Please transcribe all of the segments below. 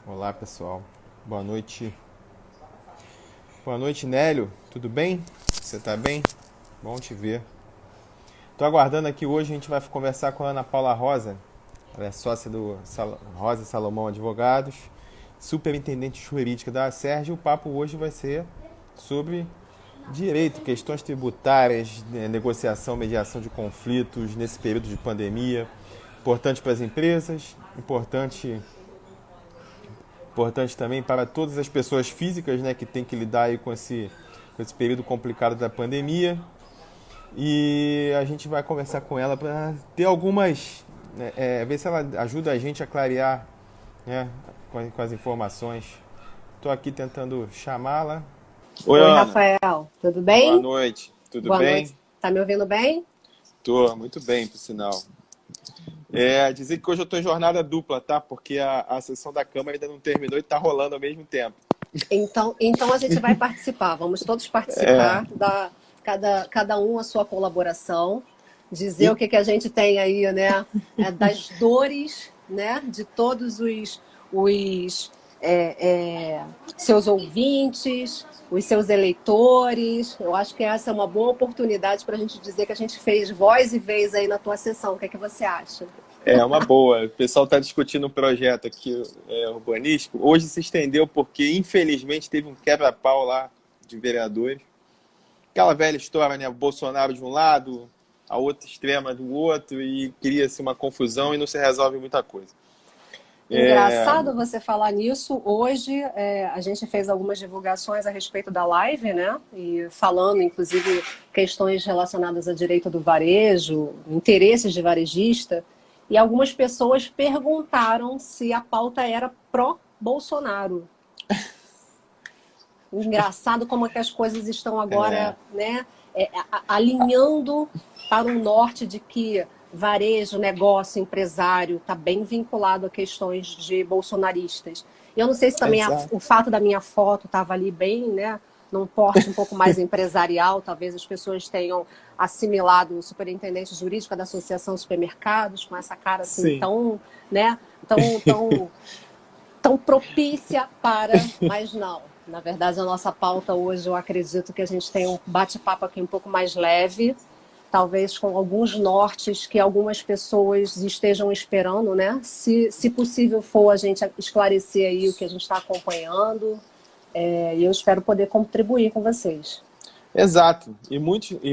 Olá, pessoal. Boa noite. Boa noite, Nélio. Tudo bem? Você tá bem? Bom te ver. Tô aguardando aqui hoje, a gente vai conversar com a Ana Paula Rosa. Ela é sócia do Rosa Salomão Advogados, superintendente jurídica da Acerj. O papo hoje vai ser sobre direito, questões tributárias, negociação, mediação de conflitos nesse período de pandemia. Importante para as empresas, importante também para todas as pessoas físicas, né, que tem que lidar aí com esse período complicado da pandemia. E a gente vai conversar com ela para ter algumas, né, ver se ela ajuda a gente a clarear, né, com as informações. Estou aqui tentando chamá-la. Oi, Oi, Ana. Rafael, tudo Boa bem? noite. Tudo Boa noite. bem? Tá me ouvindo bem? Tô muito bem, por sinal. Dizer que hoje eu tô em jornada dupla, tá? Porque a sessão da Câmara ainda não terminou e tá rolando ao mesmo tempo. Então a gente vai participar. Vamos todos participar cada um a sua colaboração, dizer E o que a gente tem aí, né? Das dores, né? De todos os seus ouvintes, os seus eleitores. Eu acho que essa é uma boa oportunidade para a gente dizer que a gente fez voz e vez aí na tua sessão. O que você acha? É uma boa. O pessoal está discutindo um projeto aqui urbanístico. Hoje se estendeu porque, infelizmente, teve um quebra-pau lá de vereadores. Aquela velha história, né? O Bolsonaro de um lado, a outra extrema do outro, e cria-se uma confusão e não se resolve muita coisa. É, Engraçado você falar nisso. Hoje a gente fez algumas divulgações a respeito da live, né? E falando, inclusive, questões relacionadas a direito do varejo, interesses de varejista. E algumas pessoas perguntaram se a pauta era pró-Bolsonaro. Engraçado como é que as coisas estão é, agora, né, alinhando para um norte de que varejo, negócio, empresário está bem vinculado a questões de bolsonaristas. Eu não sei se também exato. o fato da minha foto estava ali bem, né, num porte um pouco mais empresarial, talvez as pessoas tenham assimilado o superintendente jurídico da Associação de Supermercados com essa cara assim Sim. tão, né, tão propícia para, mas não. Na verdade, a nossa pauta hoje, eu acredito que a gente tem um bate-papo aqui um pouco mais leve, talvez com alguns nortes que algumas pessoas estejam esperando, né? Se possível for, a gente esclarecer aí o que a gente está acompanhando, e eu espero poder contribuir com vocês. Exato. E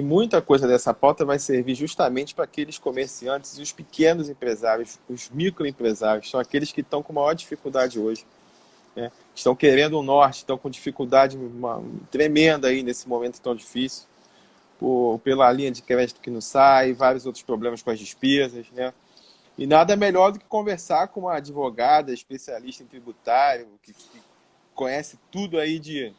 muita coisa dessa pauta vai servir justamente para aqueles comerciantes e os pequenos empresários, os microempresários, são aqueles que estão com maior dificuldade hoje, né? Estão querendo o norte, estão com dificuldade tremenda aí nesse momento tão difícil, pela linha de crédito que não sai, vários outros problemas com as despesas, né? E nada melhor do que conversar com uma advogada especialista em tributário, que conhece tudo aí de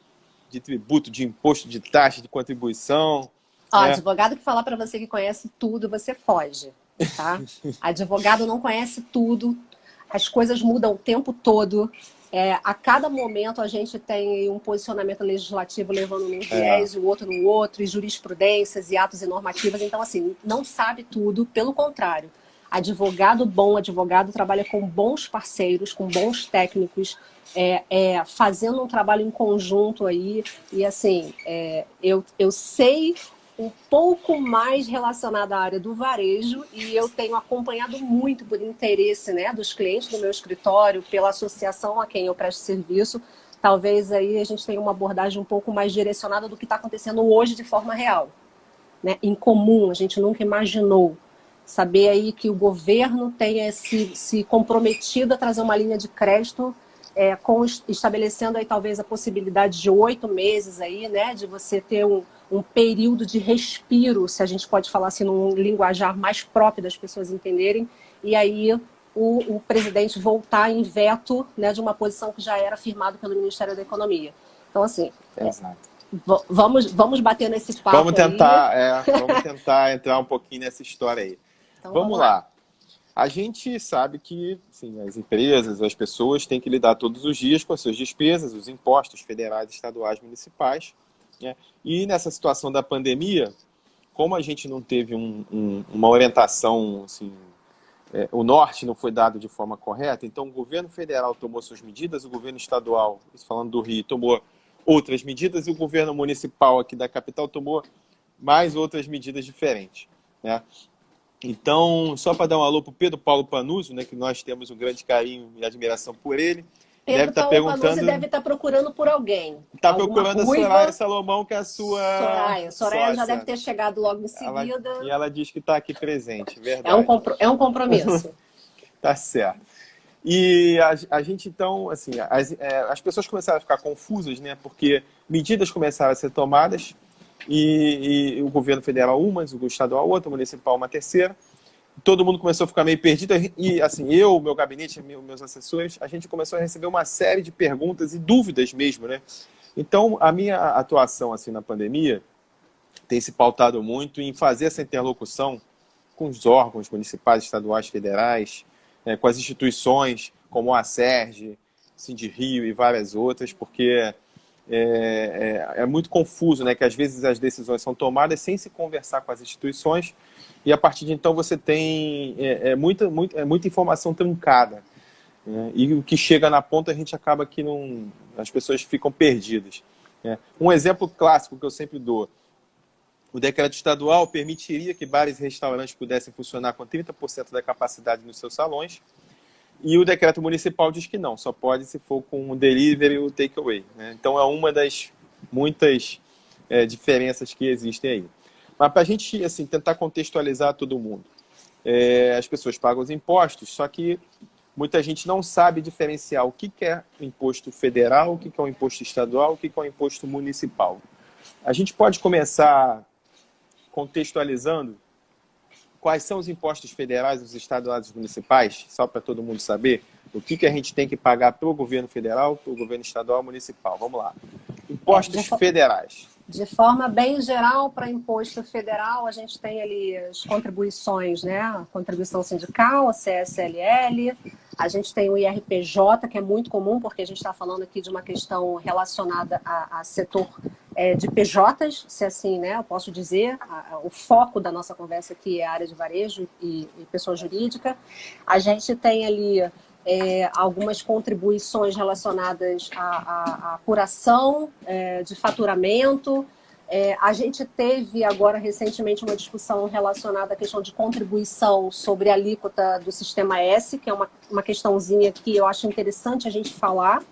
tributo, de imposto, de taxa, de contribuição, Ó, né? advogado que falar para você que conhece tudo, você foge, tá? Advogado não conhece tudo, as coisas mudam o tempo todo. A cada momento a gente tem um posicionamento legislativo levando num É, viés, o outro no outro, e jurisprudências e atos e normativas. Então, assim, não sabe tudo, pelo contrário. Advogado bom, advogado trabalha com bons parceiros, com bons técnicos, fazendo um trabalho em conjunto aí. E assim, eu sei um pouco mais relacionada à área do varejo e eu tenho acompanhado muito por interesse, né, dos clientes do meu escritório, pela associação a quem eu presto serviço. Talvez aí a gente tenha uma abordagem um pouco mais direcionada do que está acontecendo hoje de forma real, né? Em comum, a gente nunca imaginou. Saber aí que o governo tenha se comprometido a trazer uma linha de crédito, estabelecendo aí talvez a possibilidade de 8 meses aí, né, de você ter um período de respiro, se a gente pode falar assim, num linguajar mais próprio das pessoas entenderem, e aí o presidente voltar em veto, né, de uma posição que já era firmada pelo Ministério da Economia. Então, assim, exato. vamos bater nesse papo aí. Vamos tentar entrar um pouquinho nessa história aí. Então, Vamos vamos lá. lá. A gente sabe que, assim, as empresas, as pessoas têm que lidar todos os dias com as suas despesas, os impostos federais, estaduais, municipais, né? E nessa situação da pandemia, como a gente não teve uma orientação assim, o norte não foi dado de forma correta, então o governo federal tomou suas medidas, o governo estadual, falando do Rio, tomou outras medidas e o governo municipal aqui da capital tomou mais outras medidas diferentes, né? Então, só para dar um alô para o Pedro Paulo Panuzzo, né, que nós temos um grande carinho e admiração por ele, Pedro Paulo Panuzzi deve estar procurando por alguém. Está procurando ruiva, a Soraya Salomão, que é a sua Soraya já deve ter chegado logo em seguida. E ela diz que está aqui presente, verdade. É um compromisso. Tá certo. E a gente, então, assim, as pessoas começaram a ficar confusas, né? Porque medidas começaram a ser tomadas e o governo federal uma, o estadual outra, o municipal uma terceira. Todo mundo começou a ficar meio perdido e, assim, meu gabinete, meus assessores, a gente começou a receber uma série de perguntas e dúvidas mesmo, né? Então, a minha atuação, assim, na pandemia tem se pautado muito em fazer essa interlocução com os órgãos municipais, estaduais, federais, com as instituições como a Acerj, Sindirio e várias outras, porque é muito confuso, né? Que às vezes as decisões são tomadas sem se conversar com as instituições e a partir de então você tem muita informação truncada, né? E o que chega na ponta a gente acaba que as pessoas ficam perdidas, né? Um exemplo clássico que eu sempre dou: o decreto estadual permitiria que bares e restaurantes pudessem funcionar com 30% da capacidade nos seus salões, e o decreto municipal diz que não, só pode se for com o delivery e o takeaway, né? Então é uma das muitas diferenças que existem aí. Mas para a gente, assim, tentar contextualizar todo mundo, as pessoas pagam os impostos, só que muita gente não sabe diferenciar o que é o imposto federal, o que é o imposto estadual, o que é o imposto municipal. A gente pode começar contextualizando quais são os impostos federais, os estaduais e os municipais, só para todo mundo saber o que a gente tem que pagar para o governo federal, para o governo estadual e municipal. Vamos lá. Impostos federais. De forma bem geral, para imposto federal, a gente tem ali as contribuições, né? A contribuição sindical, a CSLL, a gente tem o IRPJ, que é muito comum, porque a gente está falando aqui de uma questão relacionada a setor de PJs, se assim, né? Eu posso dizer, o foco da nossa conversa aqui é a área de varejo e pessoa jurídica. A gente tem ali algumas contribuições relacionadas à apuração de faturamento. A gente teve agora recentemente uma discussão relacionada à questão de contribuição sobre a alíquota do Sistema S, que é uma questãozinha que eu acho interessante a gente falar,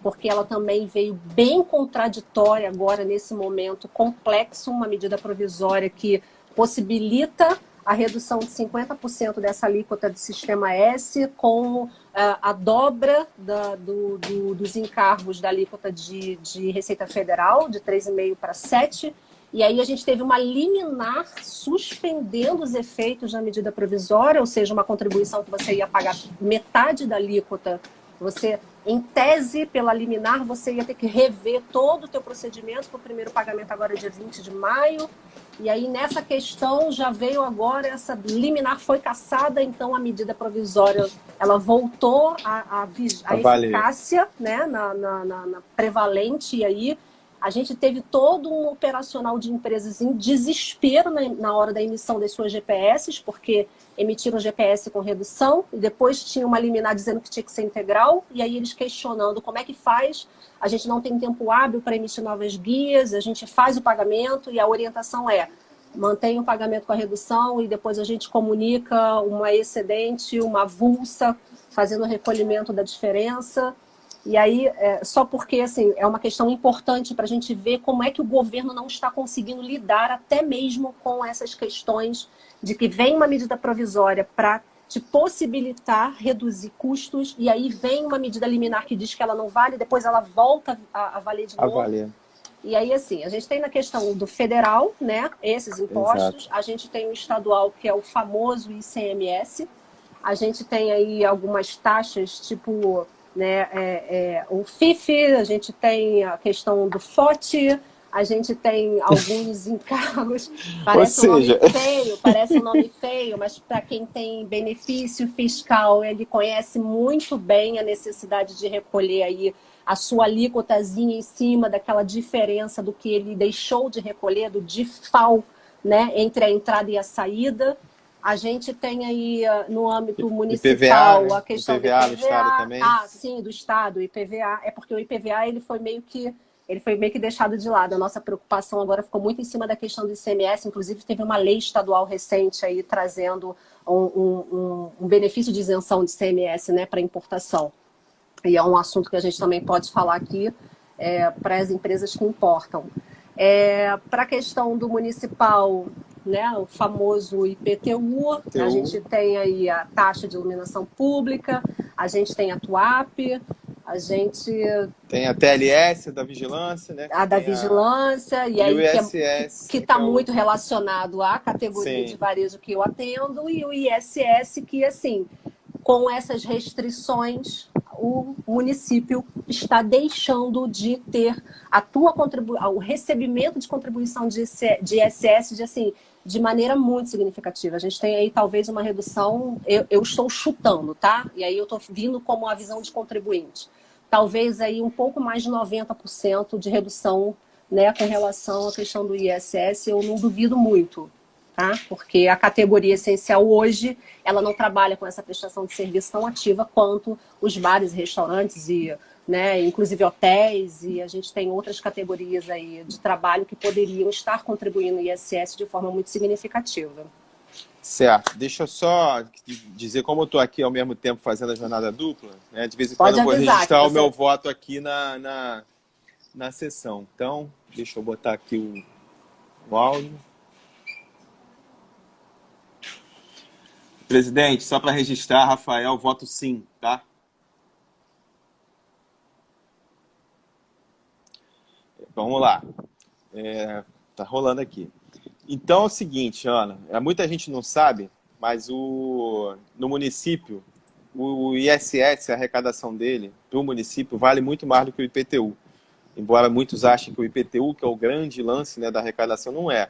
porque ela também veio bem contraditória agora nesse momento complexo, uma medida provisória que possibilita a redução de 50% dessa alíquota do Sistema S com a dobra dos encargos da alíquota de Receita Federal, de 3,5% para 7%. E aí a gente teve uma liminar suspendendo os efeitos da medida provisória, ou seja, uma contribuição que você ia pagar metade da alíquota. Você, em tese, pela liminar, você ia ter que rever todo o teu procedimento, para o primeiro pagamento agora é dia 20 de maio. E aí, nessa questão, já veio agora, essa liminar foi cassada, então a medida provisória, ela voltou a eficácia, né, na prevalente, e aí a gente teve todo um operacional de empresas em desespero na hora da emissão das suas GPS, porque emitiram GPS com redução, e depois tinha uma liminar dizendo que tinha que ser integral, e aí eles questionando como é que faz, a gente não tem tempo hábil para emitir novas guias, a gente faz o pagamento, e a orientação mantém o pagamento com a redução, e depois a gente comunica uma excedente, uma avulsa, fazendo o recolhimento da diferença. E aí, só porque assim, é uma questão importante para a gente ver como é que o governo não está conseguindo lidar até mesmo com essas questões de que vem uma medida provisória para te possibilitar reduzir custos, e aí vem uma medida liminar que diz que ela não vale, depois ela volta a valer de novo. E aí, assim, a gente tem na questão do federal, né, esses impostos. Exato. A gente tem o estadual, que é o famoso ICMS. A gente tem aí algumas taxas, tipo, né, o FIF, a gente tem a questão do FOT, a gente tem alguns encargos. Parece um nome feio, mas para quem tem benefício fiscal, ele conhece muito bem a necessidade de recolher aí a sua alíquotazinha em cima daquela diferença do que ele deixou de recolher, do DIFAL, né, entre a entrada e a saída. A gente tem aí no âmbito IPVA, municipal né? a questão do IPVA no IPVA. estado também. Ah, sim, do estado, o IPVA. É porque o IPVA ele foi meio que deixado de lado. A nossa preocupação agora ficou muito em cima da questão do ICMS. Inclusive, teve uma lei estadual recente aí trazendo um benefício de isenção de ICMS, né, para importação. E é um assunto que a gente também pode falar aqui para as empresas que importam. Para a questão do municipal, né, o famoso IPTU, a gente tem aí a taxa de iluminação pública, a gente tem a TUAP, a gente... Tem a TLS da vigilância, né? A da vigilância, e aí o ISS, que está muito relacionado à categoria de varejo que eu atendo, e o ISS que, assim, com essas restrições, o município está deixando de ter o recebimento de contribuição de ISS de maneira muito significativa. A gente tem aí talvez uma redução, eu estou chutando, tá? E aí eu estou vindo como a visão de contribuinte. Talvez aí um pouco mais de 90% de redução, né, com relação à questão do ISS, eu não duvido muito. Tá? Porque a categoria essencial hoje, ela não trabalha com essa prestação de serviço tão ativa quanto os bares, restaurantes e, né, inclusive hotéis, e a gente tem outras categorias aí de trabalho que poderiam estar contribuindo no ISS de forma muito significativa. Certo. Deixa eu só dizer, como eu estou aqui ao mesmo tempo fazendo a jornada dupla, né, de vez em quando eu vou registrar o meu voto aqui na sessão. Então, deixa eu botar aqui o áudio. Presidente, só para registrar, Rafael, voto sim, tá? Vamos lá. Tá rolando aqui. Então é o seguinte, Ana, muita gente não sabe, mas no município, o ISS, a arrecadação dele, para o município, vale muito mais do que o IPTU. Embora muitos achem que o IPTU, que é o grande lance, né, da arrecadação, não é.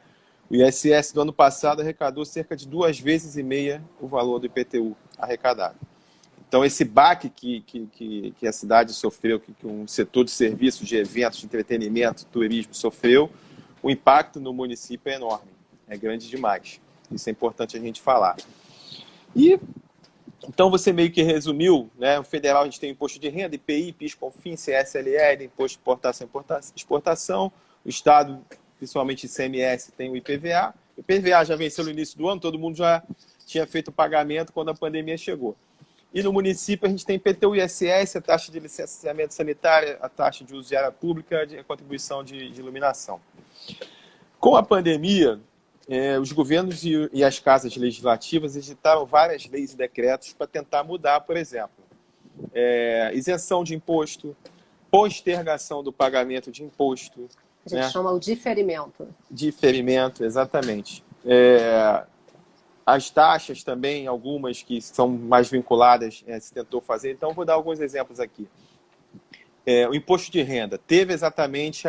O ISS do ano passado arrecadou cerca de 2,5 vezes o valor do IPTU arrecadado. Então, esse baque que a cidade sofreu, que um setor de serviços, de eventos, de entretenimento, turismo sofreu, o impacto no município é enorme, é grande demais. Isso é importante a gente falar. Então, você meio que resumiu, né? O federal a gente tem imposto de renda, IPI, PIS, COFINS, CSLL, imposto de importação e exportação. O estado, principalmente ICMS, tem o IPVA. O IPVA já venceu no início do ano, todo mundo já tinha feito o pagamento quando a pandemia chegou. E no município a gente tem IPTU, ISS, a taxa de licenciamento sanitário, a taxa de uso de área pública, a contribuição de iluminação. Com a pandemia, os governos e as casas legislativas editaram várias leis e decretos para tentar mudar, por exemplo, isenção de imposto, postergação do pagamento de imposto. A gente chama o diferimento. Diferimento, exatamente. As taxas também, algumas que são mais vinculadas, se tentou fazer. Então, vou dar alguns exemplos aqui. O imposto de renda teve exatamente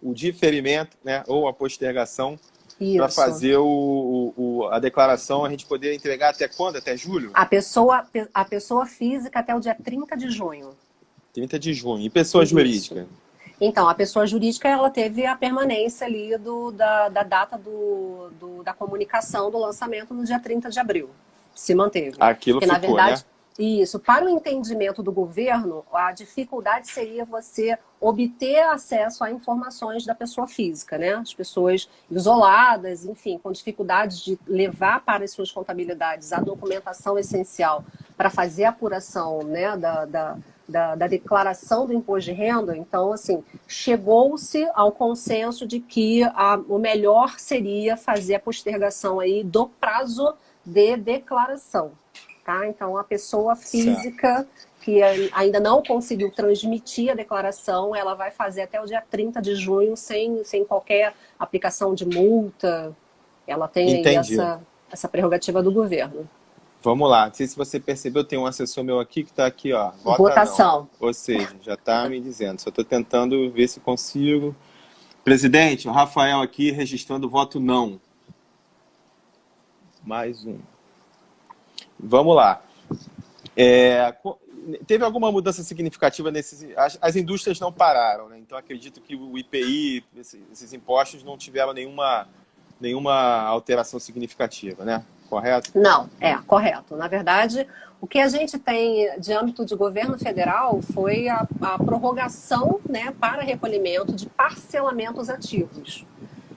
o diferimento, né, ou a postergação para fazer a declaração, a gente poder entregar até quando? Até julho? A pessoa física até o dia 30 de junho. 30 de junho. E pessoa jurídica? Então, a pessoa jurídica ela teve a permanência ali da data da comunicação do lançamento no dia 30 de abril. Se manteve. Aquilo ficou, na verdade, né? Isso. Para o entendimento do governo, a dificuldade seria você obter acesso a informações da pessoa física, né? As pessoas isoladas, enfim, com dificuldade de levar para as suas contabilidades a documentação essencial para fazer a apuração, né, da declaração do imposto de renda. Então, assim, chegou-se ao consenso de que o melhor seria fazer a postergação aí do prazo de declaração. Tá? Então, a pessoa física que ainda não conseguiu transmitir a declaração, ela vai fazer até o dia 30 de junho sem qualquer aplicação de multa. Ela tem aí essa prerrogativa do governo. Vamos lá. Não sei se você percebeu, tem um assessor meu aqui que está aqui, ó. Votação. Não. Ou seja, já está me dizendo. Só estou tentando ver se consigo. Presidente, o Rafael aqui registrando voto não. Mais um. Vamos lá. Teve alguma mudança significativa nesses... As indústrias não pararam, né? Então acredito que o IPI, esses impostos não tiveram nenhuma alteração significativa, né? correto? Não, correto. Na verdade, o que a gente tem de âmbito de governo federal foi a prorrogação, né, para recolhimento de parcelamentos ativos.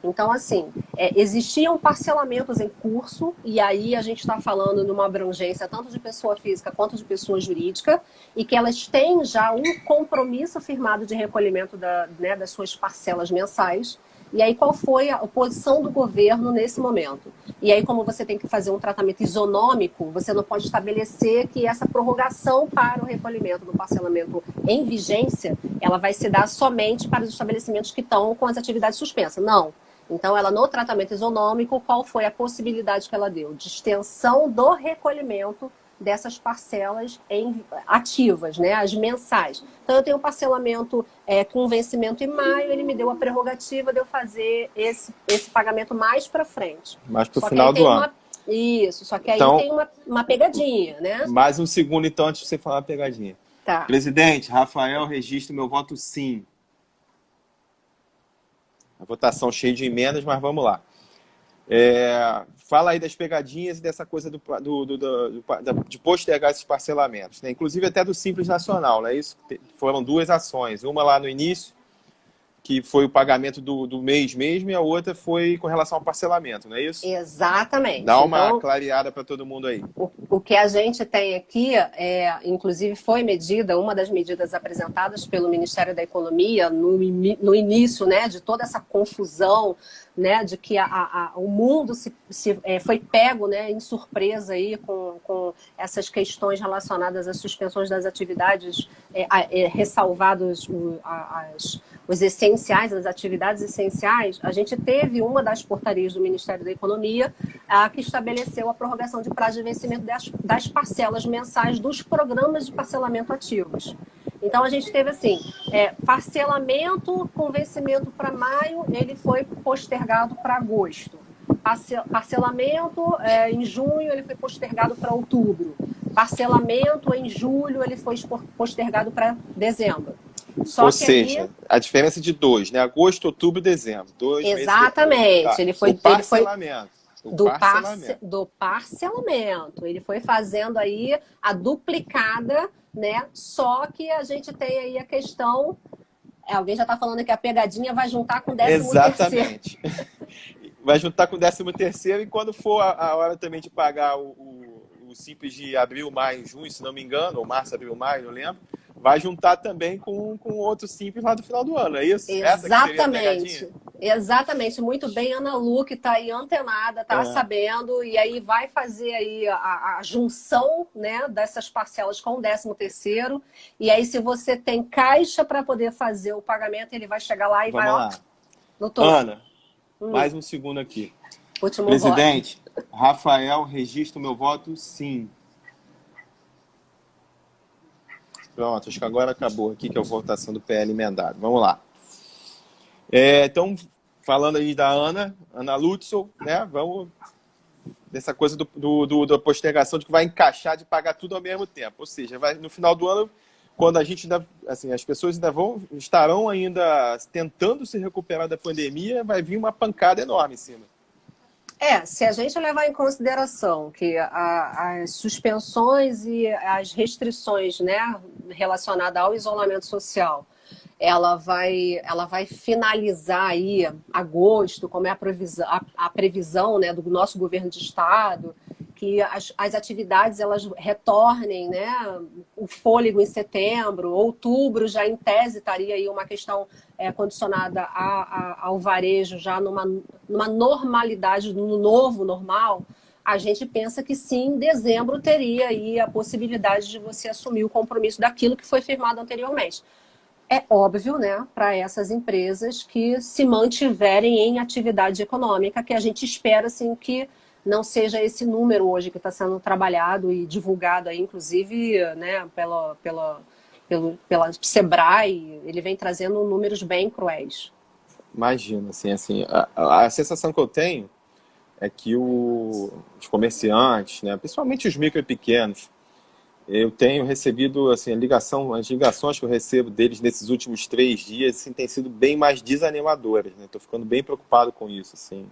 Então, assim, existiam parcelamentos em curso, e aí a gente está falando numa abrangência tanto de pessoa física quanto de pessoa jurídica, e que elas têm já um compromisso firmado de recolhimento das suas parcelas mensais. E aí, qual foi a posição do governo nesse momento? E aí, como você tem que fazer um tratamento isonômico, você não pode estabelecer que essa prorrogação para o recolhimento do parcelamento em vigência, ela vai se dar somente para os estabelecimentos que estão com as atividades suspensas. Não. Então, ela no tratamento isonômico, qual foi a possibilidade que ela deu? De extensão do recolhimento dessas parcelas ativas, né, as mensais. Então, eu tenho um parcelamento com vencimento em maio, ele me deu a prerrogativa de eu fazer esse pagamento mais para frente. Mais para o final do ano. Isso, só que aí então, tem uma pegadinha, né? Mais um segundo, então, antes de você falar a pegadinha. Tá. Presidente, Rafael, registro meu voto sim. A votação cheia de emendas, mas vamos lá. Fala aí das pegadinhas e dessa coisa de postergar esses parcelamentos, né? Inclusive até do Simples Nacional, né? Isso foram duas ações, uma lá no início, que foi o pagamento do mês mesmo, e a outra foi com relação ao parcelamento, não é isso? Exatamente. Dá uma clareada para todo mundo aí. O que a gente tem aqui, inclusive foi medida, uma das medidas apresentadas pelo Ministério da Economia no início, né, de toda essa confusão, né, de que o mundo foi pego, né, em surpresa aí com essas questões relacionadas às suspensões das atividades, ressalvados os essenciais, as atividades essenciais. A gente teve uma das portarias do Ministério da Economia que estabeleceu a prorrogação de prazo de vencimento das parcelas mensais dos programas de parcelamento ativos. Então, a gente teve assim, parcelamento com vencimento para maio, ele foi postergado para agosto. Parcelamento em junho, ele foi postergado para outubro. Parcelamento em julho, ele foi postergado para dezembro. Ou seja, a diferença de dois, né? Agosto, outubro, dezembro. Exatamente. Ele foi parcelamento. Do parcelamento. Ele foi fazendo aí a duplicada, né? Só que a gente tem aí a questão... alguém já está falando que a pegadinha vai juntar com o 13º. Exatamente. Vai juntar com o 13º e quando for a hora também de pagar o Simples de abril, maio, junho, se não me engano, ou março, abril, maio, não lembro, vai juntar também com outro Simples lá do final do ano, é isso? Exatamente. Exatamente. Muito bem, Ana Lu, que está aí antenada, está sabendo, e aí vai fazer aí a junção, né, dessas parcelas com o 13º, e aí se você tem caixa para poder fazer o pagamento, ele vai chegar lá e Vamos vai... lá. Doutor. Ana, mais um segundo aqui. Último Presidente, voto. Rafael, registro meu voto sim. Pronto, acho que agora acabou aqui, que é a votação do PL emendado. Vamos lá. Então, falando aí da Ana Lutzel, né? Vamos dessa coisa da postergação de que vai encaixar de pagar tudo ao mesmo tempo. Ou seja, no final do ano, quando a gente ainda, assim, as pessoas ainda estarão ainda tentando se recuperar da pandemia, vai vir uma pancada enorme em cima. Se a gente levar em consideração que as suspensões e as restrições, né, relacionadas ao isolamento social, ela vai finalizar aí agosto, como é a previsão, né, do nosso governo de estado, que as atividades elas retornem, né, o fôlego em setembro, outubro já em tese estaria aí uma questão condicionada ao varejo já numa normalidade, no novo normal. A gente pensa que sim, em dezembro teria aí a possibilidade de você assumir o compromisso daquilo que foi firmado anteriormente. É óbvio, né, para essas empresas que se mantiverem em atividade econômica, que a gente espera assim que não seja esse número hoje que está sendo trabalhado e divulgado aí, inclusive, né, pela Sebrae, ele vem trazendo números bem cruéis. Imagina, assim a sensação que eu tenho é que os comerciantes, né, principalmente os micro e pequenos, eu tenho recebido, assim, as ligações que eu recebo deles nesses últimos 3 dias, assim, têm sido bem mais desanimadoras, né? Estou ficando bem preocupado com isso, assim,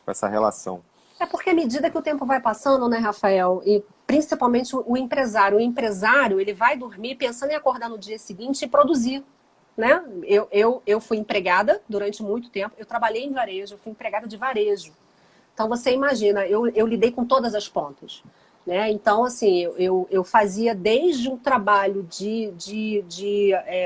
com essa relação. É porque à medida que o tempo vai passando, né, Rafael, e principalmente o empresário, ele vai dormir pensando em acordar no dia seguinte e produzir, né? Eu fui empregada durante muito tempo, eu trabalhei em varejo, eu fui empregada de varejo. Então, você imagina, eu lidei com todas as pontas. Né? Então, assim, eu fazia desde um trabalho de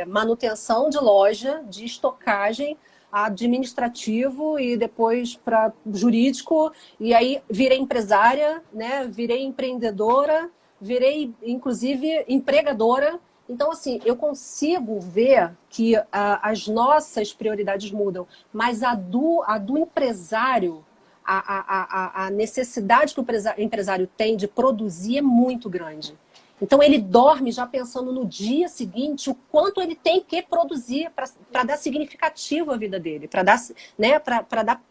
manutenção de loja, de estocagem, administrativo e depois para jurídico. E aí virei empresária, né? Virei empreendedora, virei, inclusive, empregadora. Então, assim, eu consigo ver que as nossas prioridades mudam, mas a do empresário, a necessidade que o empresário tem de produzir é muito grande. Então, ele dorme já pensando no dia seguinte o quanto ele tem que produzir para dar significativo à vida dele, para dar, né, para dar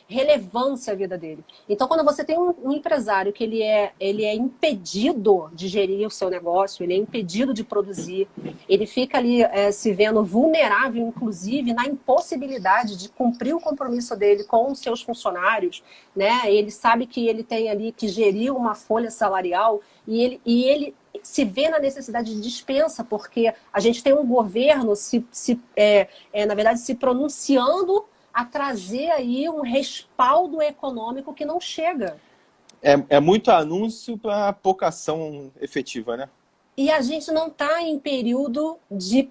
relevância à vida dele. Então, quando você tem um empresário que ele é impedido de gerir o seu negócio, ele é impedido de produzir, ele fica ali se vendo vulnerável, inclusive, na impossibilidade de cumprir o compromisso dele com os seus funcionários, né? Ele sabe que ele tem ali que gerir uma folha salarial e ele se vê na necessidade de dispensa, porque a gente tem um governo, na verdade, se pronunciando a trazer aí um respaldo econômico que não chega. É muito anúncio para pouca ação efetiva, né? E a gente não está em período de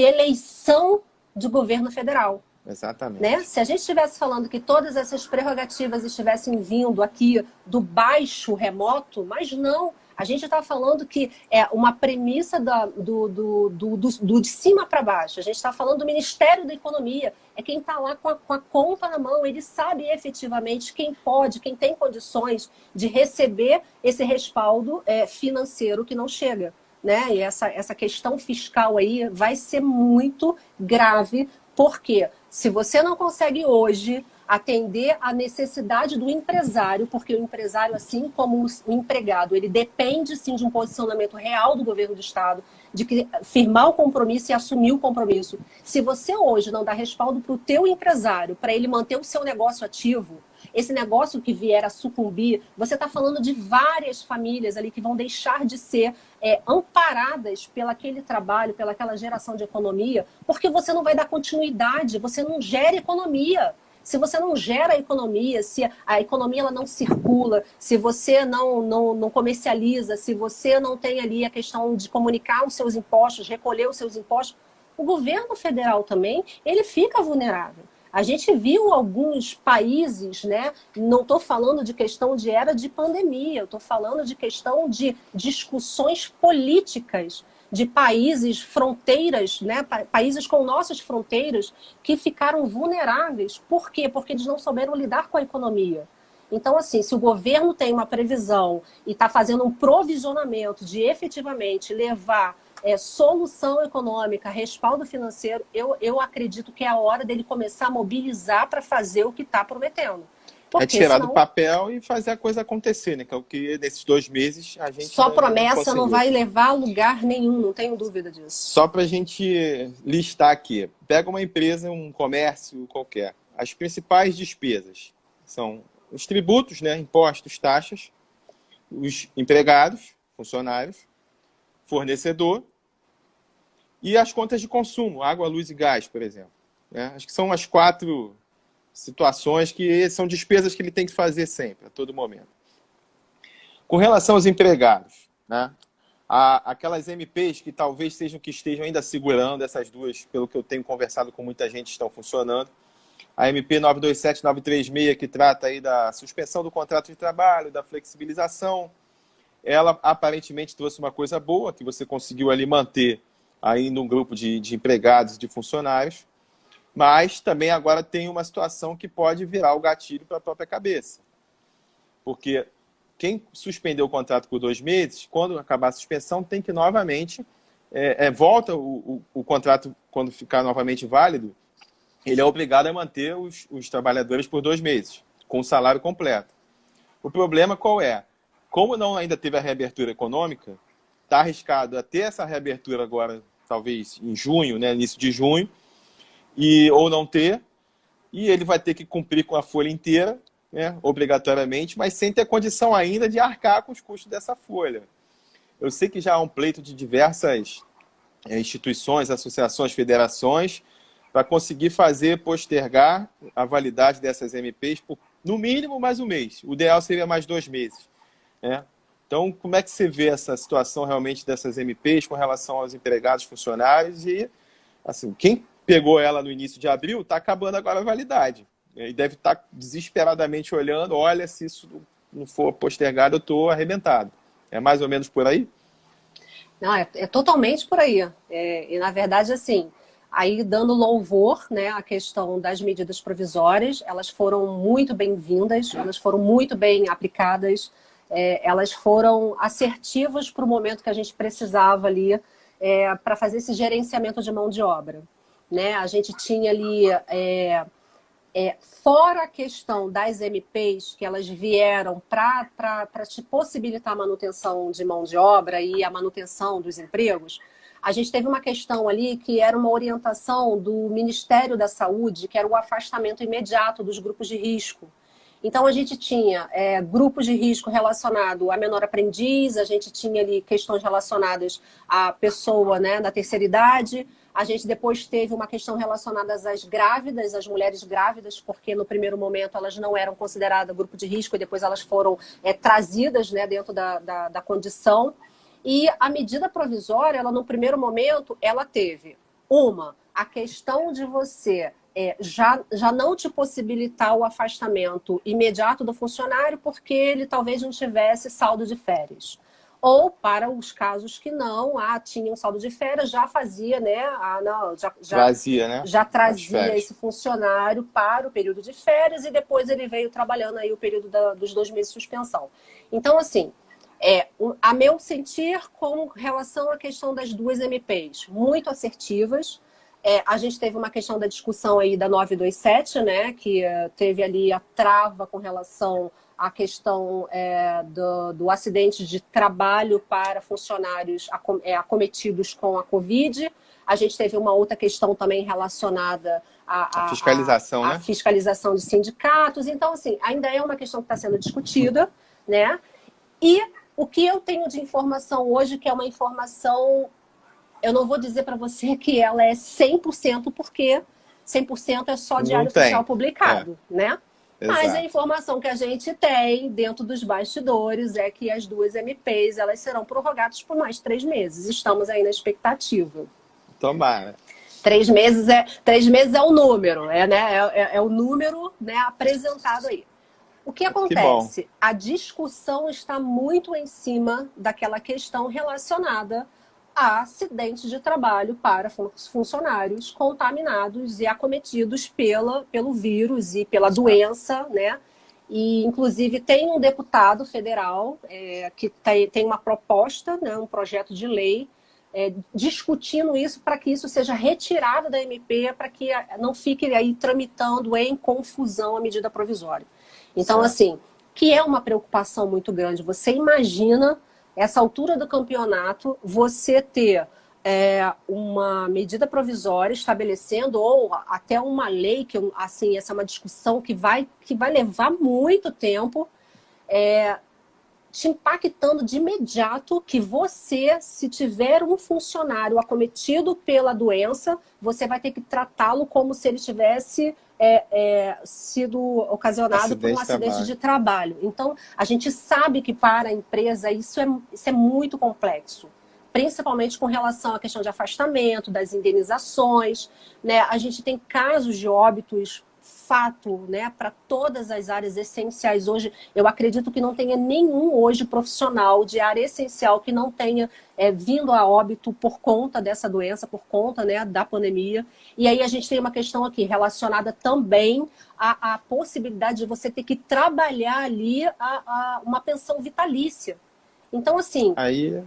eleição de governo federal. Exatamente. Né? Se a gente estivesse falando que todas essas prerrogativas estivessem vindo aqui do baixo remoto, mas não. A gente está falando que é uma premissa do de cima para baixo. A gente está falando do Ministério da Economia. É quem está lá com a conta na mão. Ele sabe efetivamente quem pode, quem tem condições de receber esse respaldo financeiro que não chega. Né? E essa questão fiscal aí vai ser muito grave, porque se você não consegue hoje atender à necessidade do empresário, porque o empresário, assim como o empregado, ele depende sim de um posicionamento real do governo do Estado, de firmar o compromisso e assumir o compromisso. Se você hoje não dá respaldo para o teu empresário, para ele manter o seu negócio ativo, esse negócio que vier a sucumbir, você está falando de várias famílias ali que vão deixar de ser amparadas pelaquele trabalho, pelaquela geração de economia, porque você não vai dar continuidade, você não gera economia. Se você não gera economia, se a economia ela não circula, se você não comercializa, se você não tem ali a questão de comunicar os seus impostos, recolher os seus impostos, o governo federal também, ele fica vulnerável. A gente viu alguns países, né? Não estou falando de questão de era de pandemia, eu estou falando de questão de discussões políticas de países, fronteiras, né? Países com nossas fronteiras que ficaram vulneráveis. Por quê? Porque eles não souberam lidar com a economia. Então, assim, se o governo tem uma previsão e está fazendo um provisionamento de efetivamente levar solução econômica, respaldo financeiro, eu acredito que é a hora dele começar a mobilizar para fazer o que está prometendo. Porque tirar do papel e fazer a coisa acontecer, né? Que é o que nesses 2 meses a gente só promessa não vai levar a lugar nenhum, não tenho dúvida disso. Só para a gente listar aqui. Pega uma empresa, um comércio qualquer. As principais despesas são os tributos, né? Impostos, taxas, os empregados, funcionários, fornecedor e as contas de consumo, água, luz e gás, por exemplo. Né? Acho que são as 4 situações que são despesas que ele tem que fazer sempre, a todo momento. Com relação aos empregados, né? Aquelas MPs que talvez sejam que estejam ainda segurando, essas duas, pelo que eu tenho conversado com muita gente, estão funcionando. A MP 927-936, que trata aí da suspensão do contrato de trabalho, da flexibilização, ela aparentemente trouxe uma coisa boa, que você conseguiu ali manter aí num grupo de empregados e de funcionários, mas também agora tem uma situação que pode virar o gatilho para a própria cabeça. Porque quem suspendeu o contrato por 2 meses, quando acabar a suspensão, tem que novamente, volta o contrato, quando ficar novamente válido, ele é obrigado a manter os trabalhadores por 2 meses, com o salário completo. O problema qual é? Como não ainda teve a reabertura econômica, está arriscado a ter essa reabertura agora, talvez em junho, né, início de junho, ou não ter, e ele vai ter que cumprir com a folha inteira, né, obrigatoriamente, mas sem ter condição ainda de arcar com os custos dessa folha. Eu sei que já há um pleito de diversas instituições, associações, federações, para conseguir postergar a validade dessas MPs por, no mínimo, mais um mês. O ideal seria mais 2 meses. Né? Então, como é que você vê essa situação realmente dessas MPs com relação aos empregados, funcionários e, assim, quem pegou ela no início de abril está acabando agora a validade. E deve estar desesperadamente olhando, olha, se isso não for postergado, eu estou arrebentado. É mais ou menos por aí? Não, é totalmente por aí. E, na verdade, assim, aí dando louvor, né, à questão das medidas provisórias, elas foram muito bem-vindas, elas foram muito bem aplicadas, elas foram assertivas para o momento que a gente precisava ali para fazer esse gerenciamento de mão de obra. Né? A gente tinha ali, fora a questão das MPs, que elas vieram para te possibilitar a manutenção de mão de obra e a manutenção dos empregos, a gente teve uma questão ali que era uma orientação do Ministério da Saúde, que era o afastamento imediato dos grupos de risco. Então, a gente tinha grupos de risco relacionado a menor aprendiz, a gente tinha ali questões relacionadas à pessoa, né, da terceira idade, a gente depois teve uma questão relacionada às grávidas, às mulheres grávidas, porque no primeiro momento elas não eram consideradas grupo de risco e depois elas foram trazidas, né, dentro da condição. E a medida provisória, ela no primeiro momento, ela teve a questão de você já não te possibilitar o afastamento imediato do funcionário porque ele talvez não tivesse saldo de férias. Ou para os casos que não, tinham saldo de férias, já fazia, né? Já trazia esse funcionário para o período de férias e depois ele veio trabalhando aí o período dos 2 meses de suspensão. Então, assim, a meu sentir, com relação à questão das 2 MPs, muito assertivas. A gente teve uma questão da discussão aí da 927, né, que teve ali a trava com relação à questão do acidente de trabalho para funcionários acometidos com a Covid. A gente teve uma outra questão também relacionada à fiscalização, né? Fiscalização de sindicatos. Então, assim, ainda é uma questão que está sendo discutida, né? E o que eu tenho de informação hoje, que é uma informação... Eu não vou dizer para você que ela é 100%, porque 100% é só diário oficial publicado, né? Exato. Mas a informação que a gente tem dentro dos bastidores é que as 2 MPs elas serão prorrogadas por mais 3 meses. Estamos aí na expectativa. Tomara. 3 meses é o número, né? É o número, né, apresentado aí. O que acontece? A discussão está muito em cima daquela questão relacionada a acidentes de trabalho para funcionários contaminados e acometidos pelo vírus e pela doença, né? E, inclusive, tem um deputado federal que tem uma proposta, né, um projeto de lei, discutindo isso para que isso seja retirado da MP, para que não fique aí tramitando em confusão a medida provisória. Então, assim, que é uma preocupação muito grande. Você imagina... Essa altura do campeonato, você ter uma medida provisória estabelecendo, ou até uma lei, que assim, essa é uma discussão que vai levar muito tempo, te impactando de imediato que você, se tiver um funcionário acometido pela doença, você vai ter que tratá-lo como se ele tivesse sido ocasionado por um acidente de trabalho. Então, a gente sabe que para a empresa isso é muito complexo, principalmente com relação à questão de afastamento, das indenizações, né? A gente tem casos de óbitos fato, né, para todas as áreas essenciais. Hoje, eu acredito que não tenha nenhum hoje profissional de área essencial que não tenha vindo a óbito por conta dessa doença, por conta, né, da pandemia. E aí a gente tem uma questão aqui relacionada também à possibilidade de você ter que trabalhar ali uma pensão vitalícia. Então, assim... Aí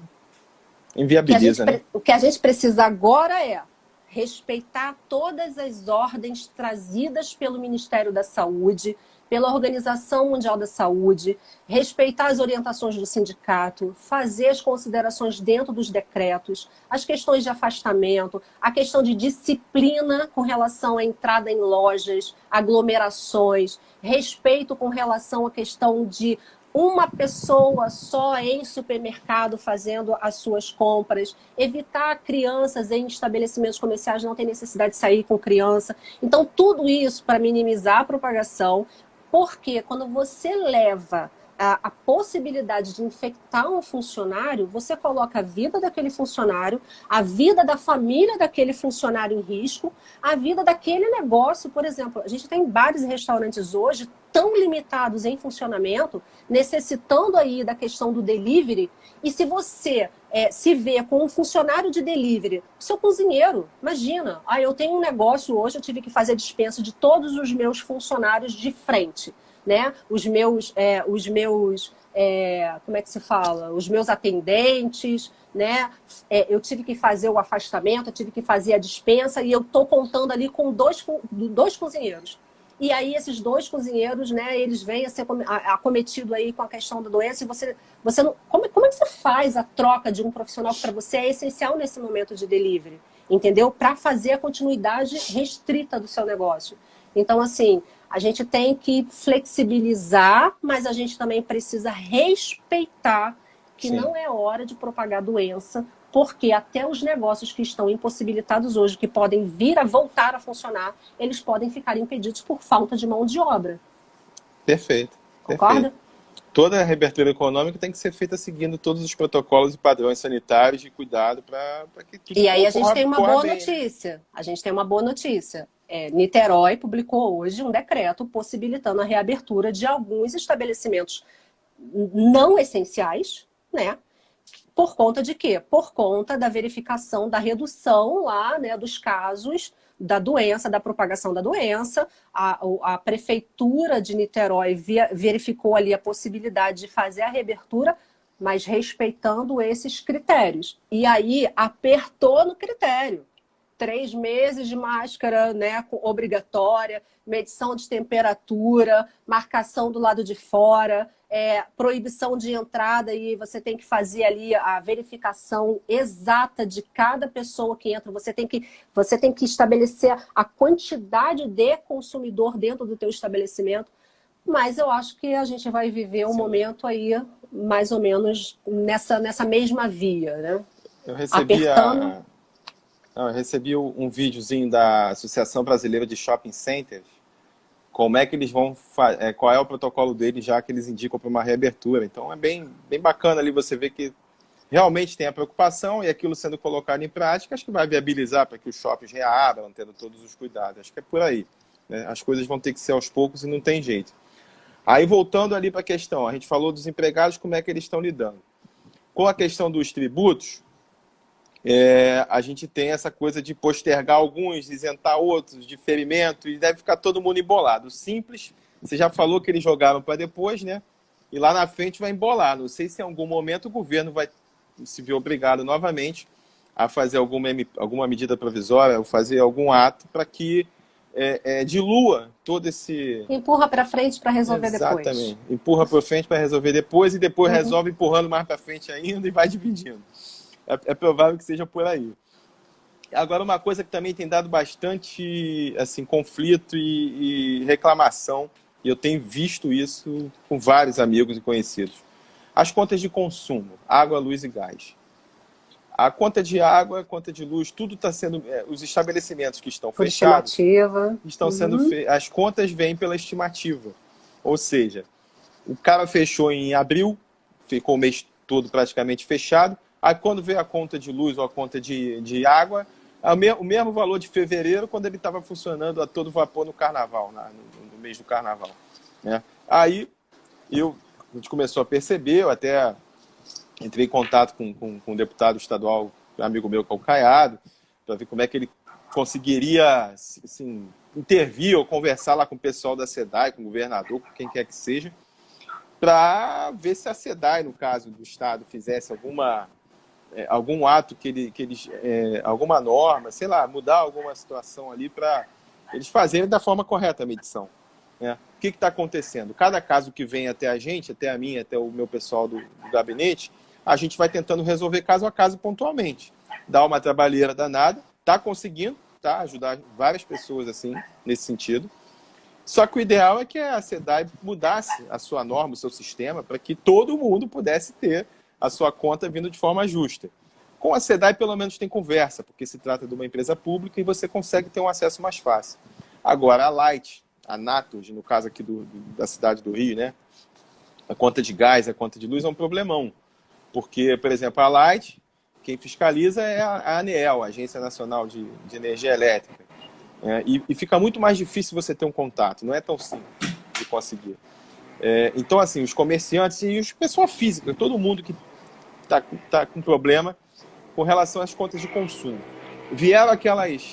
inviabiliza, né? O que a gente precisa agora é respeitar todas as ordens trazidas pelo Ministério da Saúde, pela Organização Mundial da Saúde, respeitar as orientações do sindicato, fazer as considerações dentro dos decretos, as questões de afastamento, a questão de disciplina com relação à entrada em lojas, aglomerações, respeito com relação à questão de uma pessoa só em supermercado fazendo as suas compras, evitar crianças em estabelecimentos comerciais, não tem necessidade de sair com criança. Então, tudo isso para minimizar a propagação, porque quando você leva a possibilidade de infectar um funcionário, você coloca a vida daquele funcionário, a vida da família daquele funcionário em risco, a vida daquele negócio. Por exemplo, a gente tem bares e restaurantes hoje tão limitados em funcionamento, necessitando aí da questão do delivery, e se você se vê com um funcionário de delivery, seu cozinheiro, imagina, eu tenho um negócio hoje, eu tive que fazer dispensa de todos os meus funcionários de frente, né? Os meus, como é que se fala? Os meus atendentes, né? Eu tive que fazer o afastamento, eu tive que fazer a dispensa e eu estou contando ali com dois cozinheiros. E aí esses dois cozinheiros, né, eles vêm a ser acometidos aí com a questão da doença e você não, como é que você faz a troca de um profissional que para você é essencial nesse momento de delivery, entendeu? Para fazer a continuidade restrita do seu negócio. Então, assim, a gente tem que flexibilizar, mas a gente também precisa respeitar que Sim. não é hora de propagar doença, porque até os negócios que estão impossibilitados hoje, que podem vir a voltar a funcionar, eles podem ficar impedidos por falta de mão de obra. Perfeito. Concorda? Perfeito. Toda a reabertura econômica tem que ser feita seguindo todos os protocolos e padrões sanitários de cuidado para que tudo E aí a gente tem uma boa bem, notícia. A gente tem uma boa notícia. Niterói publicou hoje um decreto possibilitando a reabertura de alguns estabelecimentos não essenciais, né? Por conta de quê? Por conta da verificação da redução lá, né, dos casos da doença, da propagação da doença. A prefeitura de Niterói verificou ali a possibilidade de fazer a reabertura, mas respeitando esses critérios. E aí apertou no critério. 3 meses de máscara, né, obrigatória, medição de temperatura, marcação do lado de fora, proibição de entrada e você tem que fazer ali a verificação exata de cada pessoa que entra. Você tem que estabelecer a quantidade de consumidor dentro do teu estabelecimento. Mas eu acho que a gente vai viver um momento aí mais ou menos nessa mesma via, né? Eu recebi um videozinho da Associação Brasileira de Shopping Centers, como é que eles vão qual é o protocolo deles, já que eles indicam para uma reabertura. Então é bem bacana ali você ver que realmente tem a preocupação e aquilo sendo colocado em prática, acho que vai viabilizar para que os shoppings reabram, tendo todos os cuidados. Acho que é por aí, né? As coisas vão ter que ser aos poucos e não tem jeito. Aí voltando ali para a questão, a gente falou dos empregados, como é que eles estão lidando. Com a questão dos tributos, a gente tem essa coisa de postergar alguns, isentar outros, diferimento, e deve ficar todo mundo embolado. O Simples, você já falou que eles jogaram para depois, né? E lá na frente vai embolar. Não sei se em algum momento o governo vai se ver obrigado novamente a fazer alguma medida provisória, ou fazer algum ato para que dilua todo esse... Empurra para frente para resolver depois. Exatamente. Empurra para frente para resolver depois e depois resolve empurrando mais para frente ainda e vai dividindo. É provável que seja por aí. Agora, uma coisa que também tem dado bastante assim, conflito e reclamação, e eu tenho visto isso com vários amigos e conhecidos. As contas de consumo, água, luz e gás. A conta de água, a conta de luz, tudo está sendo... os estabelecimentos que estão fechados... estão sendo as contas vêm pela estimativa. Ou seja, o cara fechou em abril, ficou o mês todo praticamente fechado. Aí quando veio a conta de luz ou a conta de água, o mesmo valor de fevereiro, quando ele estava funcionando a todo vapor no carnaval, no mês do carnaval, né? Aí a gente começou a perceber, eu até entrei em contato com um deputado estadual, um amigo meu, Calcaiado, para ver como é que ele conseguiria assim, intervir ou conversar lá com o pessoal da SEDAI, com o governador, com quem quer que seja, para ver se a SEDAI, no caso do Estado, fizesse algum ato que eles alguma norma, sei lá, mudar alguma situação ali para eles fazerem da forma correta a medição. né? O que está acontecendo? Cada caso que vem até a gente, até a mim, até o meu pessoal do gabinete, a gente vai tentando resolver caso a caso pontualmente. Dá uma trabalheira danada, está conseguindo, tá? Ajudar várias pessoas assim, nesse sentido. Só que o ideal é que a SEDAI mudasse a sua norma, o seu sistema, para que todo mundo pudesse ter a sua conta vindo de forma justa. Com a SEDAI, pelo menos, tem conversa, porque se trata de uma empresa pública e você consegue ter um acesso mais fácil. Agora, a Light, a Natos, no caso aqui da cidade do Rio, né? A conta de gás, a conta de luz é um problemão. Porque, por exemplo, a Light, quem fiscaliza é a ANEEL, a Agência Nacional de Energia Elétrica. E fica muito mais difícil você ter um contato, não é tão simples de conseguir. Então, assim, os comerciantes e as pessoas físicas, todo mundo que está com problema com relação às contas de consumo. Vieram aquelas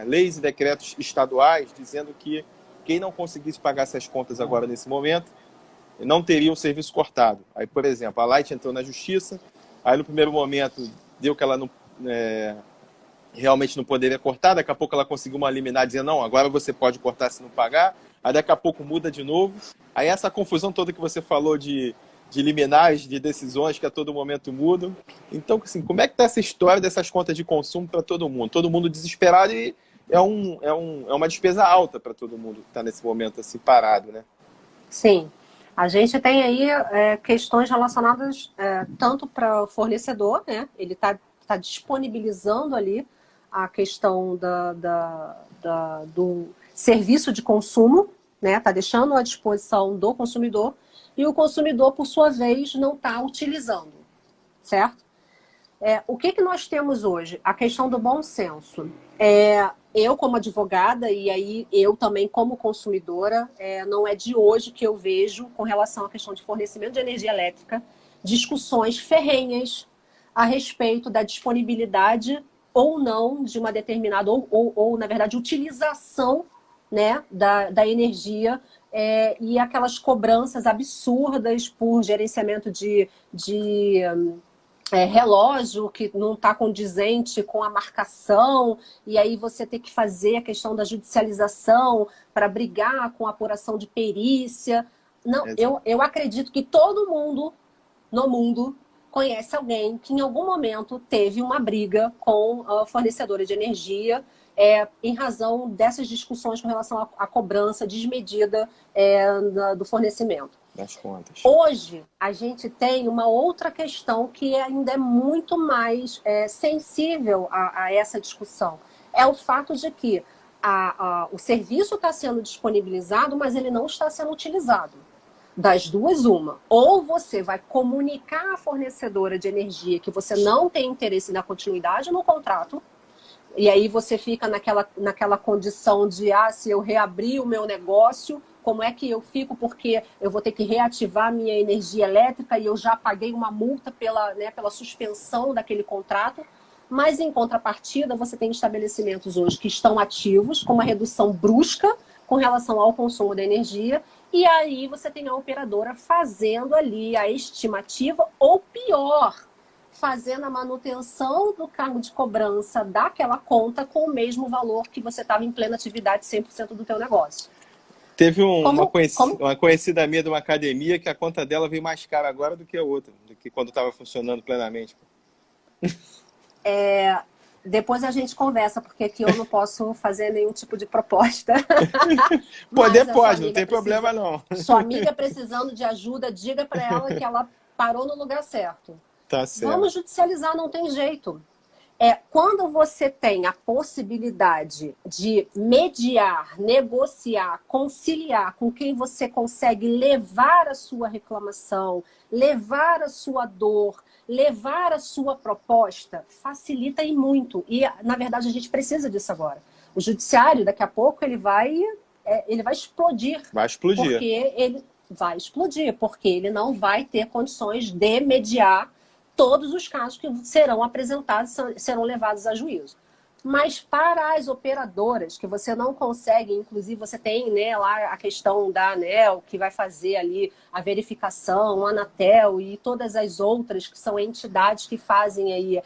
leis e decretos estaduais dizendo que quem não conseguisse pagar essas contas agora nesse momento não teria o serviço cortado. Aí, por exemplo, a Light entrou na justiça, aí no primeiro momento deu que ela não... realmente não poderia cortar, daqui a pouco ela conseguiu uma liminar dizendo, não, agora você pode cortar se não pagar, aí daqui a pouco muda de novo. Aí essa confusão toda que você falou de liminares, de decisões que a todo momento mudam. Então, assim, como é que está essa história dessas contas de consumo para todo mundo? Todo mundo desesperado e é uma despesa alta para todo mundo que está nesse momento assim parado, né? Sim. A gente tem aí questões relacionadas tanto para o fornecedor, né? Ele está disponibilizando ali a questão do serviço de consumo, né? Está deixando à disposição do consumidor e o consumidor, por sua vez, não está utilizando, certo? O que nós temos hoje? A questão do bom senso. Eu, como advogada, e aí eu também como consumidora, não é de hoje que eu vejo, com relação à questão de fornecimento de energia elétrica, discussões ferrenhas a respeito da disponibilidade ou não de uma determinada, ou na verdade, utilização, né, da energia e aquelas cobranças absurdas por gerenciamento de relógio que não está condizente com a marcação, e aí você tem que fazer a questão da judicialização para brigar com a apuração de perícia. Não, eu acredito que todo mundo no mundo conhece alguém que em algum momento teve uma briga com a fornecedora de energia em razão dessas discussões com relação à cobrança desmedida do fornecimento. Das contas. Hoje, a gente tem uma outra questão que ainda é muito mais sensível a essa discussão. É o fato de que o serviço está sendo disponibilizado, mas ele não está sendo utilizado. Das duas, uma. Ou você vai comunicar à fornecedora de energia que você não tem interesse na continuidade no contrato, e aí você fica naquela condição de, se eu reabrir o meu negócio, como é que eu fico? Porque eu vou ter que reativar minha energia elétrica e eu já paguei uma multa pela suspensão daquele contrato. Mas, em contrapartida, você tem estabelecimentos hoje que estão ativos, com uma redução brusca com relação ao consumo da energia, e aí você tem a operadora fazendo ali a estimativa, ou pior, fazendo a manutenção do cargo de cobrança daquela conta com o mesmo valor que você estava em plena atividade 100% do teu negócio. Teve uma conhecida minha de uma academia que a conta dela veio mais cara agora do que a outra, do que quando estava funcionando plenamente. Depois a gente conversa, porque aqui eu não posso fazer nenhum tipo de proposta. Poder pode, não tem problema não. Sua amiga precisando de ajuda, diga para ela que ela parou no lugar certo. Tá certo. Vamos judicializar, não tem jeito. Quando você tem a possibilidade de mediar, negociar, conciliar com quem você consegue levar a sua reclamação, levar a sua dor, levar a sua proposta, facilita e muito. E, na verdade, a gente precisa disso agora. O judiciário, daqui a pouco, ele vai explodir. Vai explodir. Porque ele vai explodir, porque ele não vai ter condições de mediar todos os casos que serão apresentados, serão levados a juízo. Mas para as operadoras, que você não consegue, inclusive você tem, né, lá a questão da ANEEL, que vai fazer ali a verificação, a Anatel e todas as outras que são entidades que fazem aí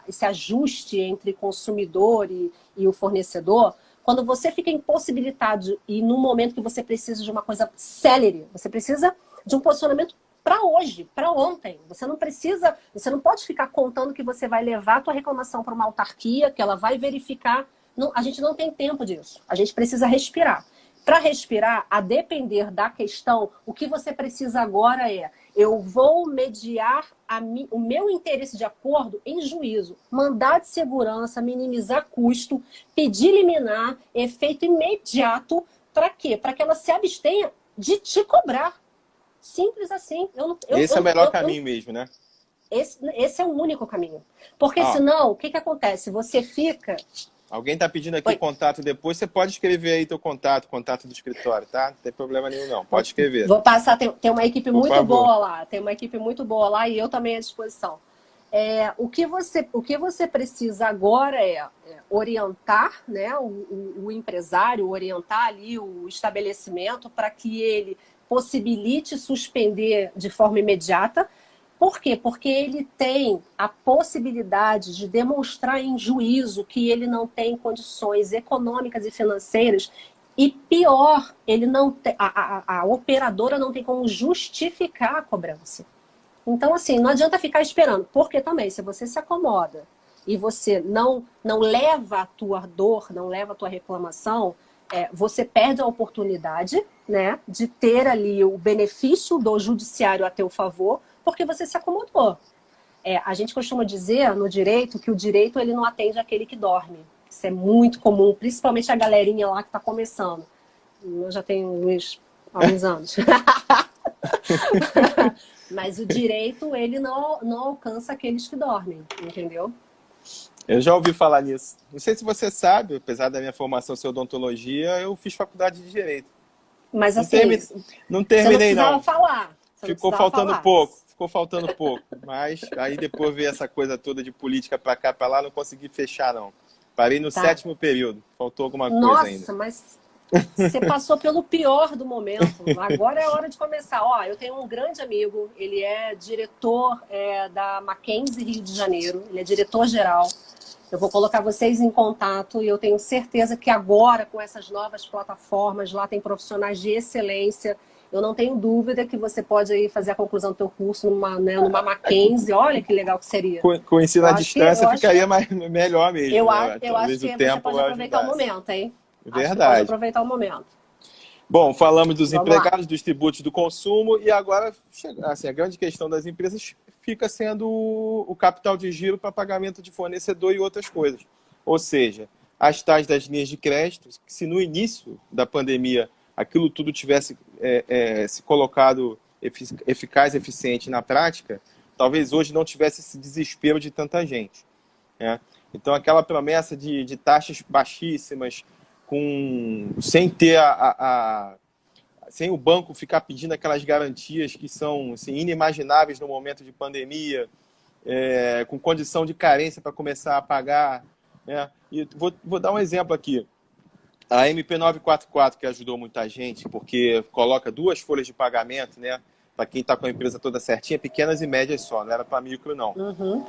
esse ajuste entre consumidor e o fornecedor, Quando você fica impossibilitado e no momento que você precisa de uma coisa célere, você precisa de um posicionamento para hoje, para ontem. Você não pode ficar contando que você vai levar a tua reclamação para uma autarquia, que ela vai verificar. Não, a gente não tem tempo disso. A gente precisa respirar. Para respirar, a depender da questão, o que você precisa agora é: eu vou mediar o meu interesse de acordo em juízo, mandar de segurança, minimizar custo, pedir liminar, efeito imediato. Para quê? Para que ela se abstenha de te cobrar. Simples assim. Esse é o melhor caminho mesmo, né? Esse é o único caminho. Porque senão, o que acontece? Você fica... Alguém está pedindo aqui contato depois, você pode escrever aí teu contato do escritório, tá? Não tem problema nenhum não, pode escrever. Vou passar, tem uma equipe muito boa lá, tem uma equipe muito boa lá e eu também à disposição. O que você precisa agora é orientar, né, o empresário, orientar ali o estabelecimento para que ele possibilite suspender de forma imediata. Por quê? Porque ele tem a possibilidade de demonstrar em juízo que ele não tem condições econômicas e financeiras e, pior, ele não tem, a operadora não tem como justificar a cobrança. Então, assim, não adianta ficar esperando. Porque também, se você se acomoda e você não leva a tua dor, não leva a tua reclamação, você perde a oportunidade, né, de ter ali o benefício do judiciário a teu favor, porque você se acomodou. A gente costuma dizer no direito que o direito ele não atende aquele que dorme. Isso é muito comum, principalmente a galerinha lá que está começando. Eu já tenho alguns anos. Mas o direito, ele não alcança aqueles que dormem, entendeu? Eu já ouvi falar nisso. Não sei se você sabe, apesar da minha formação em odontologia, eu fiz faculdade de Direito. Mas assim, não terminei, você não precisava falar. Ficou faltando pouco. Mas aí depois veio essa coisa toda de política pra cá, pra lá, não consegui fechar, não. Parei no 7º período. Faltou alguma coisa ainda. Nossa, mas você passou pelo pior do momento. Agora é a hora de começar. Eu tenho um grande amigo, ele é diretor da Mackenzie Rio de Janeiro, ele é diretor-geral. Eu vou colocar vocês em contato e eu tenho certeza que agora, com essas novas plataformas, lá tem profissionais de excelência. Eu não tenho dúvida que você pode aí fazer a conclusão do teu curso numa Mackenzie. Olha que legal que seria. Com o ensino à distância ficaria melhor mesmo. Eu acho que você pode aproveitar o momento, hein? Verdade. Pode aproveitar o momento. Bom, falamos dos empregados, dos tributos do consumo e agora assim, a grande questão das empresas fica sendo o capital de giro para pagamento de fornecedor e outras coisas. Ou seja, as tais das linhas de crédito, que se no início da pandemia aquilo tudo tivesse se colocado eficaz, eficiente na prática, talvez hoje não tivesse esse desespero de tanta gente. Né? Então, aquela promessa de taxas baixíssimas, sem ter sem o banco ficar pedindo aquelas garantias que são assim, inimagináveis no momento de pandemia, com condição de carência para começar a pagar. Né? E vou dar um exemplo aqui. A MP944, que ajudou muita gente, porque coloca 2 folhas de pagamento, né? Para quem está com a empresa toda certinha, pequenas e médias só, não era para micro, não. Uhum.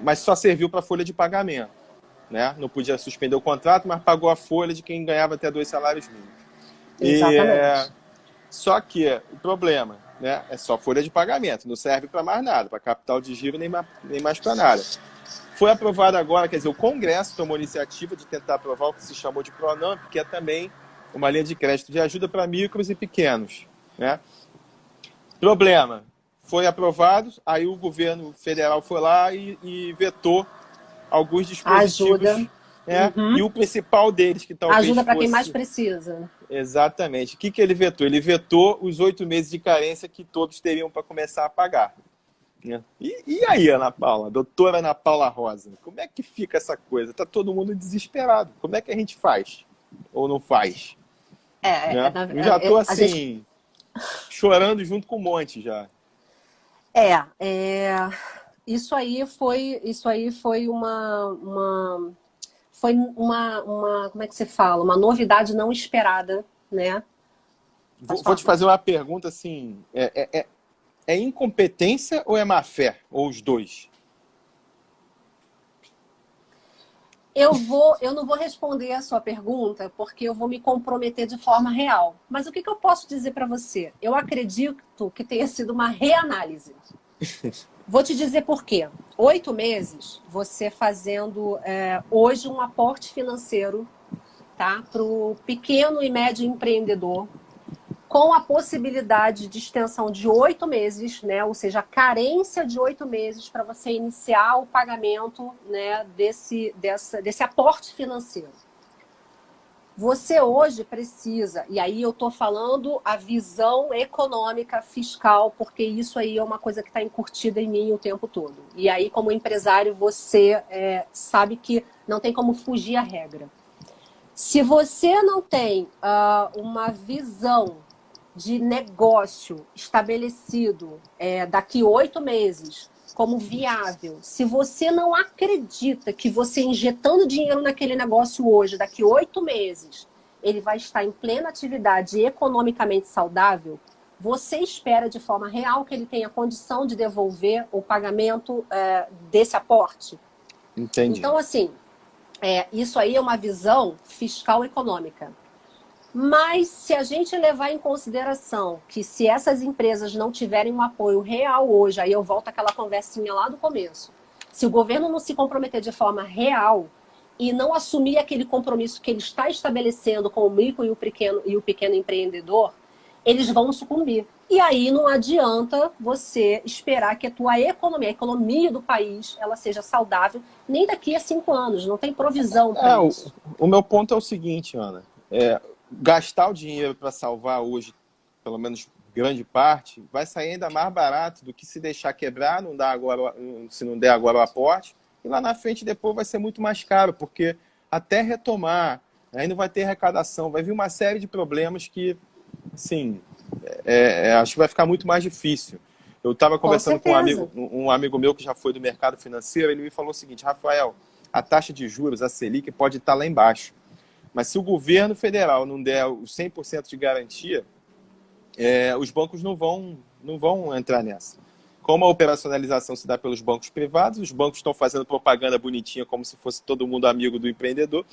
Mas só serviu para folha de pagamento. Né? Não podia suspender o contrato, mas pagou a folha de quem ganhava até 2 salários mínimos. Exatamente. Só que o problema, né, é só folha de pagamento, não serve para mais nada, para capital de giro nem mais para nada. Foi aprovado agora, quer dizer, o Congresso tomou a iniciativa de tentar aprovar o que se chamou de PRONAMP, que é também uma linha de crédito de ajuda para micros e pequenos. Né? Problema, foi aprovado, aí o governo federal foi lá e vetou alguns dispositivos. Ajuda. E o principal deles, que talvez ajuda para quem mais precisa. Exatamente. O que ele vetou? Ele vetou os 8 meses de carência que todos teriam para começar a pagar. E aí, Ana Paula, doutora Ana Paula Rosa, como é que fica essa coisa? Está todo mundo desesperado. Como é que a gente faz? Ou não faz? Eu já estou assim, chorando junto com um monte já. Isso aí foi uma como é que se fala? Uma novidade não esperada, né? Vou te fazer uma pergunta assim, é incompetência ou é má fé? Ou os dois? Eu não vou responder a sua pergunta porque eu vou me comprometer de forma real. Mas o que eu posso dizer para você? Eu acredito que tenha sido uma reanálise. Vou te dizer por quê. 8 meses, você fazendo hoje um aporte financeiro, tá, para o pequeno e médio empreendedor, com a possibilidade de extensão de 8 meses, né? Ou seja, a carência de 8 meses para você iniciar o pagamento, né, desse aporte financeiro. Você hoje precisa, e aí eu estou falando a visão econômica, fiscal, porque isso aí é uma coisa que está incutida em mim o tempo todo. E aí, como empresário, você sabe que não tem como fugir à regra. Se você não tem uma visão de negócio estabelecido daqui 8 meses como viável, se você não acredita que você injetando dinheiro naquele negócio hoje, daqui 8 meses, ele vai estar em plena atividade e economicamente saudável, você espera de forma real que ele tenha condição de devolver o pagamento desse aporte? Entendi. Então, assim, isso aí é uma visão fiscal econômica. Mas se a gente levar em consideração que se essas empresas não tiverem um apoio real hoje, aí eu volto àquela conversinha lá do começo, se o governo não se comprometer de forma real e não assumir aquele compromisso que ele está estabelecendo com o micro e o pequeno empreendedor, eles vão sucumbir. E aí não adianta você esperar que a economia do país, ela seja saudável, nem daqui a 5 anos, não tem provisão para isso. O meu ponto é o seguinte, Ana, gastar o dinheiro para salvar hoje, pelo menos grande parte, vai sair ainda mais barato do que se deixar quebrar, se não der agora o aporte, e lá na frente depois vai ser muito mais caro, porque até retomar, aí não vai ter arrecadação, vai vir uma série de problemas que, assim, acho que vai ficar muito mais difícil. Eu estava conversando com um amigo meu que já foi do mercado financeiro, ele me falou o seguinte: Rafael, a taxa de juros, a Selic, pode estar lá embaixo, mas se o governo federal não der os 100% de garantia, os bancos não vão entrar nessa. Como a operacionalização se dá pelos bancos privados, os bancos estão fazendo propaganda bonitinha como se fosse todo mundo amigo do empreendedor,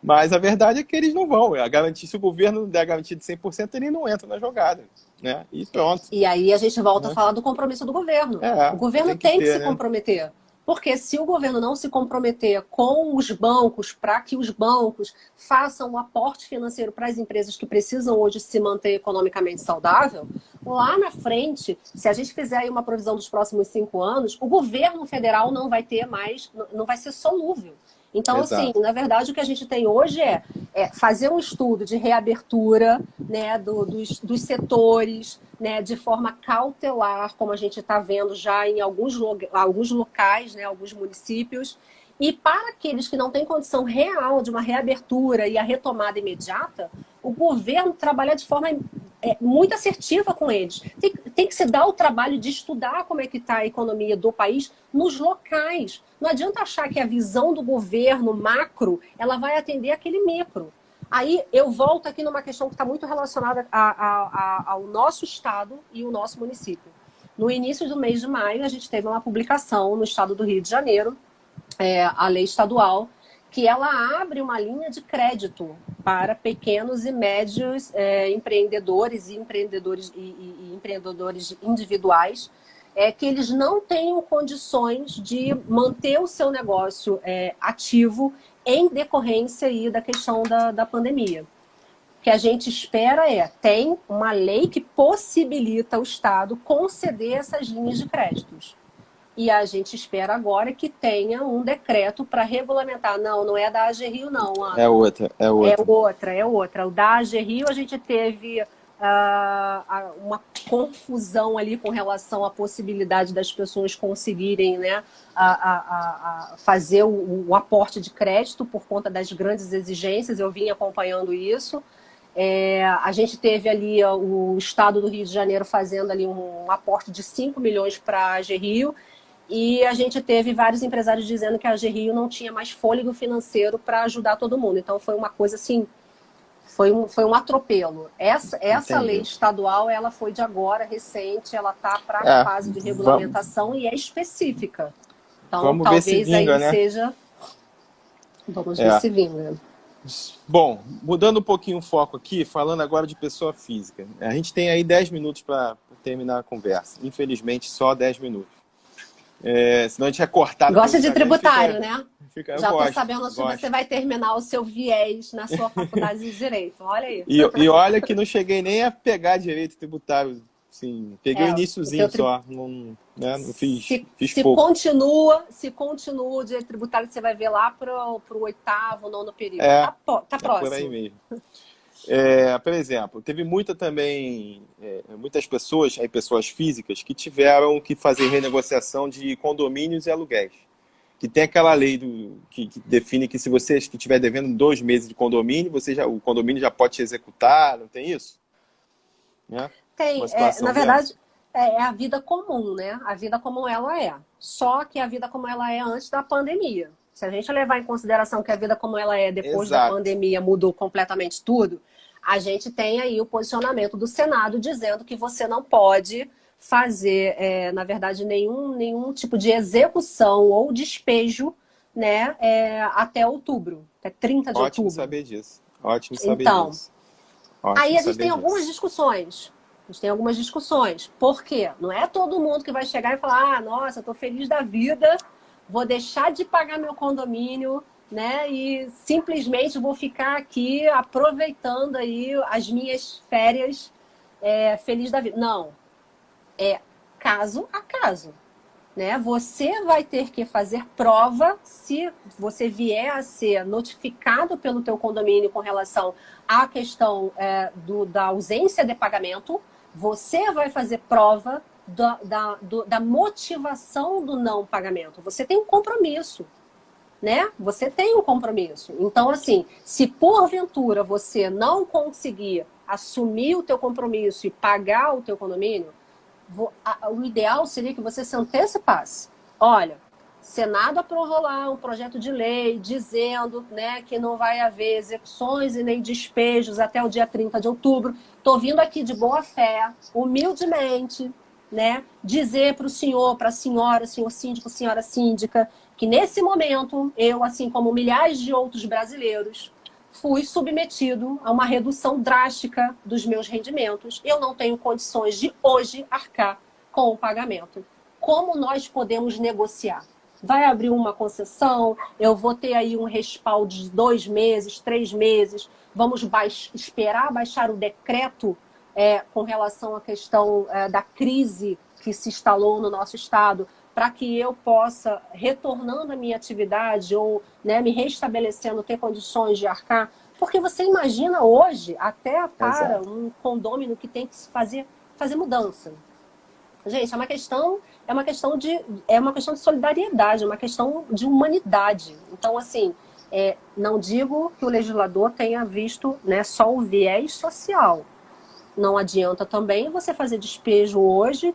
mas a verdade é que eles não vão. Se o governo não der a garantia de 100%, ele não entra na jogada, né? E pronto. E aí a gente volta a falar do compromisso do governo. O governo tem que se comprometer. Porque se o governo não se comprometer com os bancos para que os bancos façam um aporte financeiro para as empresas que precisam hoje se manter economicamente saudável, lá na frente, se a gente fizer aí uma provisão dos próximos 5 anos, o governo federal não vai ter mais, não vai ser solúvel. Então, assim, na verdade, o que a gente tem hoje é fazer um estudo de reabertura, né, dos setores, né, de forma cautelar, como a gente está vendo já em alguns locais, né, alguns municípios. E para aqueles que não têm condição real de uma reabertura e a retomada imediata, o governo trabalhar de forma muito assertiva com eles. Tem que se dar o trabalho de estudar como é que está a economia do país nos locais. Não adianta achar que a visão do governo macro ela vai atender aquele micro. Aí eu volto aqui numa questão que está muito relacionada ao nosso estado e o nosso município. No início do mês de maio, a gente teve uma publicação no estado do Rio de Janeiro, a lei estadual, que ela abre uma linha de crédito para pequenos e médios empreendedores e empreendedores individuais, que eles não tenham condições de manter o seu negócio ativo em decorrência aí da questão da pandemia. O que a gente espera tem uma lei que possibilita o Estado conceder essas linhas de créditos. E a gente espera agora que tenha um decreto para regulamentar. Não é da AG Rio, não, Ana. É outra. O da AG Rio a gente teve uma confusão ali com relação à possibilidade das pessoas conseguirem, né, fazer o aporte de crédito por conta das grandes exigências. Eu vim acompanhando isso. A gente teve ali o estado do Rio de Janeiro fazendo ali um aporte de 5 milhões para a AG Rio. E a gente teve vários empresários dizendo que a AG Rio não tinha mais fôlego financeiro para ajudar todo mundo. Então foi uma coisa assim, foi um atropelo. Essa lei estadual, ela foi de agora, recente, ela está para a fase de regulamentação e é específica. Então vamos talvez ver se vinga, aí né? seja... Vamos ver É. se vinga. Bom, mudando um pouquinho o foco aqui, falando agora de pessoa física. A gente tem aí 10 minutos para terminar a conversa. Infelizmente, só 10 minutos. Senão a gente é cortado pelo Gosta de Instagram e tributário, né? eu Já estou gosto, sabendo que gosto. você vai terminar o seu viés na sua faculdade de Direito. Olha aí. E olha que não cheguei nem a pegar direito tributário. Assim, peguei o iniciozinho só. Não, né, não fiz pouco. Se continua o direito tributário, você vai ver lá para o 8º, 9º período. Tá próximo. Por aí mesmo. Por exemplo, teve muitas pessoas, aí, pessoas físicas, que tiveram que fazer renegociação de condomínios e aluguéis. Que tem aquela lei que define que se você estiver devendo 2 meses de condomínio, o condomínio já pode te executar, não tem isso? Né? Tem, na verdade, é a vida comum, né? A vida como ela é. Só que a vida como ela é antes da pandemia. Se a gente levar em consideração que a vida como ela é depois da pandemia mudou completamente tudo, a gente tem aí o posicionamento do Senado dizendo que você não pode fazer, na verdade, nenhum tipo de execução ou despejo, né, até outubro, até 30 de outubro. Ótimo saber disso. Ótimo saber disso. Aí a gente tem algumas discussões. Por quê? Não é todo mundo que vai chegar e falar: nossa, eu tô feliz da vida, vou deixar de pagar meu condomínio, né? E simplesmente vou ficar aqui aproveitando aí as minhas férias, feliz da vida. Não. É caso a caso, né? Você vai ter que fazer prova se você vier a ser notificado pelo teu condomínio com relação à questão da ausência de pagamento. Você vai fazer prova da motivação do não pagamento. Você tem um compromisso, né? Você tem um compromisso. Então, assim, se porventura você não conseguir assumir o teu compromisso e pagar o teu condomínio, o ideal seria que você se antecipasse. Olha, Senado aprovou lá um projeto de lei dizendo, né, que não vai haver execuções e nem despejos até o dia 30 de outubro. Estou vindo aqui de boa fé, humildemente, né, dizer para o senhor, para a senhora, senhor síndico, senhora síndica, que nesse momento eu, assim como milhares de outros brasileiros, fui submetido a uma redução drástica dos meus rendimentos. Eu não tenho condições de hoje arcar com o pagamento. Como nós podemos negociar? Vai abrir uma concessão, eu vou ter aí um respaldo de 2 meses, 3 meses, vamos esperar baixar o decreto com relação à questão da crise que se instalou no nosso estado, para que eu possa, retornando à minha atividade ou, né, me restabelecendo, ter condições de arcar. Porque você imagina hoje, até para um condômino que tem que fazer mudança. Gente, é uma questão de solidariedade, é uma questão de humanidade. Então, assim, não digo que o legislador tenha visto, né, só o viés social. Não adianta também você fazer despejo hoje,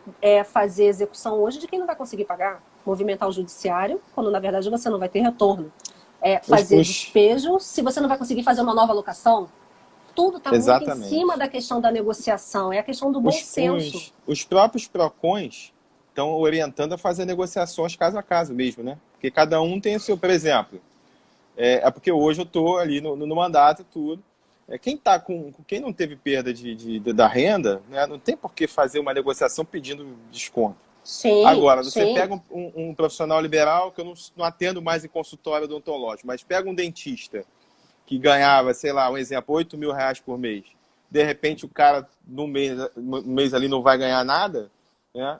fazer execução hoje de quem não vai conseguir pagar, movimentar o judiciário, quando na verdade você não vai ter retorno. Fazer despejo se você não vai conseguir fazer uma nova locação. Tudo está muito em cima da questão da negociação, é a questão do bom senso. Os próprios PROCONs estão orientando a fazer negociações caso a caso mesmo, né? Porque cada um tem o seu, por exemplo, porque hoje eu estou ali no mandato e tudo. Quem não teve perda da renda, né, não tem por que fazer uma negociação pedindo desconto. Sim, agora, você pega um profissional liberal, que eu não atendo mais em consultório odontológico, mas pega um dentista que ganhava, sei lá, um exemplo, R$8.000 por mês. De repente, o cara, no mês ali, não vai ganhar nada.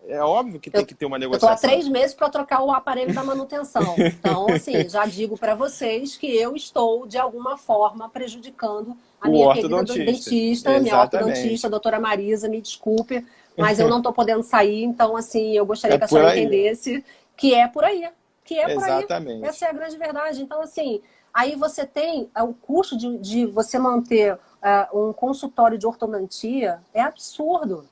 É óbvio que tem que ter uma negociação. Eu estou há 3 meses para trocar o aparelho da manutenção. Então, assim, já digo para vocês que eu estou, de alguma forma, prejudicando a minha querida dentista, minha ortodontista, a doutora Marisa, me desculpe, mas eu não estou podendo sair. Então, assim, eu gostaria que a senhora entendesse que é por aí. Exatamente. Essa é a grande verdade. Então, assim, aí você tem o custo de você manter um consultório de ortodontia, é absurdo.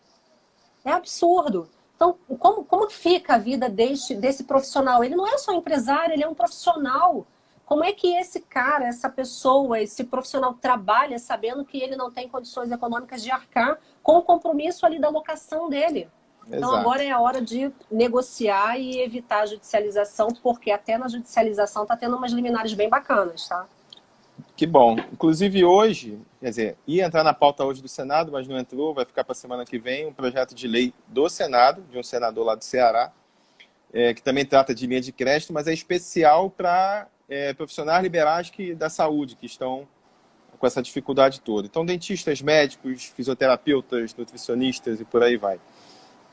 É absurdo. Então, como fica a vida desse profissional? Ele não é só empresário, ele é um profissional. Como é que esse cara, essa pessoa, esse profissional trabalha sabendo que ele não tem condições econômicas de arcar com o compromisso ali da locação dele? Então, Exato. agora é a hora de negociar e evitar a judicialização, porque até na judicialização está tendo umas liminares bem bacanas, tá? Que bom. Inclusive hoje, quer dizer, ia entrar na pauta hoje do Senado, mas não entrou, vai ficar para a semana que vem, um projeto de lei do Senado, de um senador lá do Ceará, que também trata de linha de crédito, mas é especial para profissionais liberais da saúde, que estão com essa dificuldade toda. Então, dentistas, médicos, fisioterapeutas, nutricionistas e por aí vai.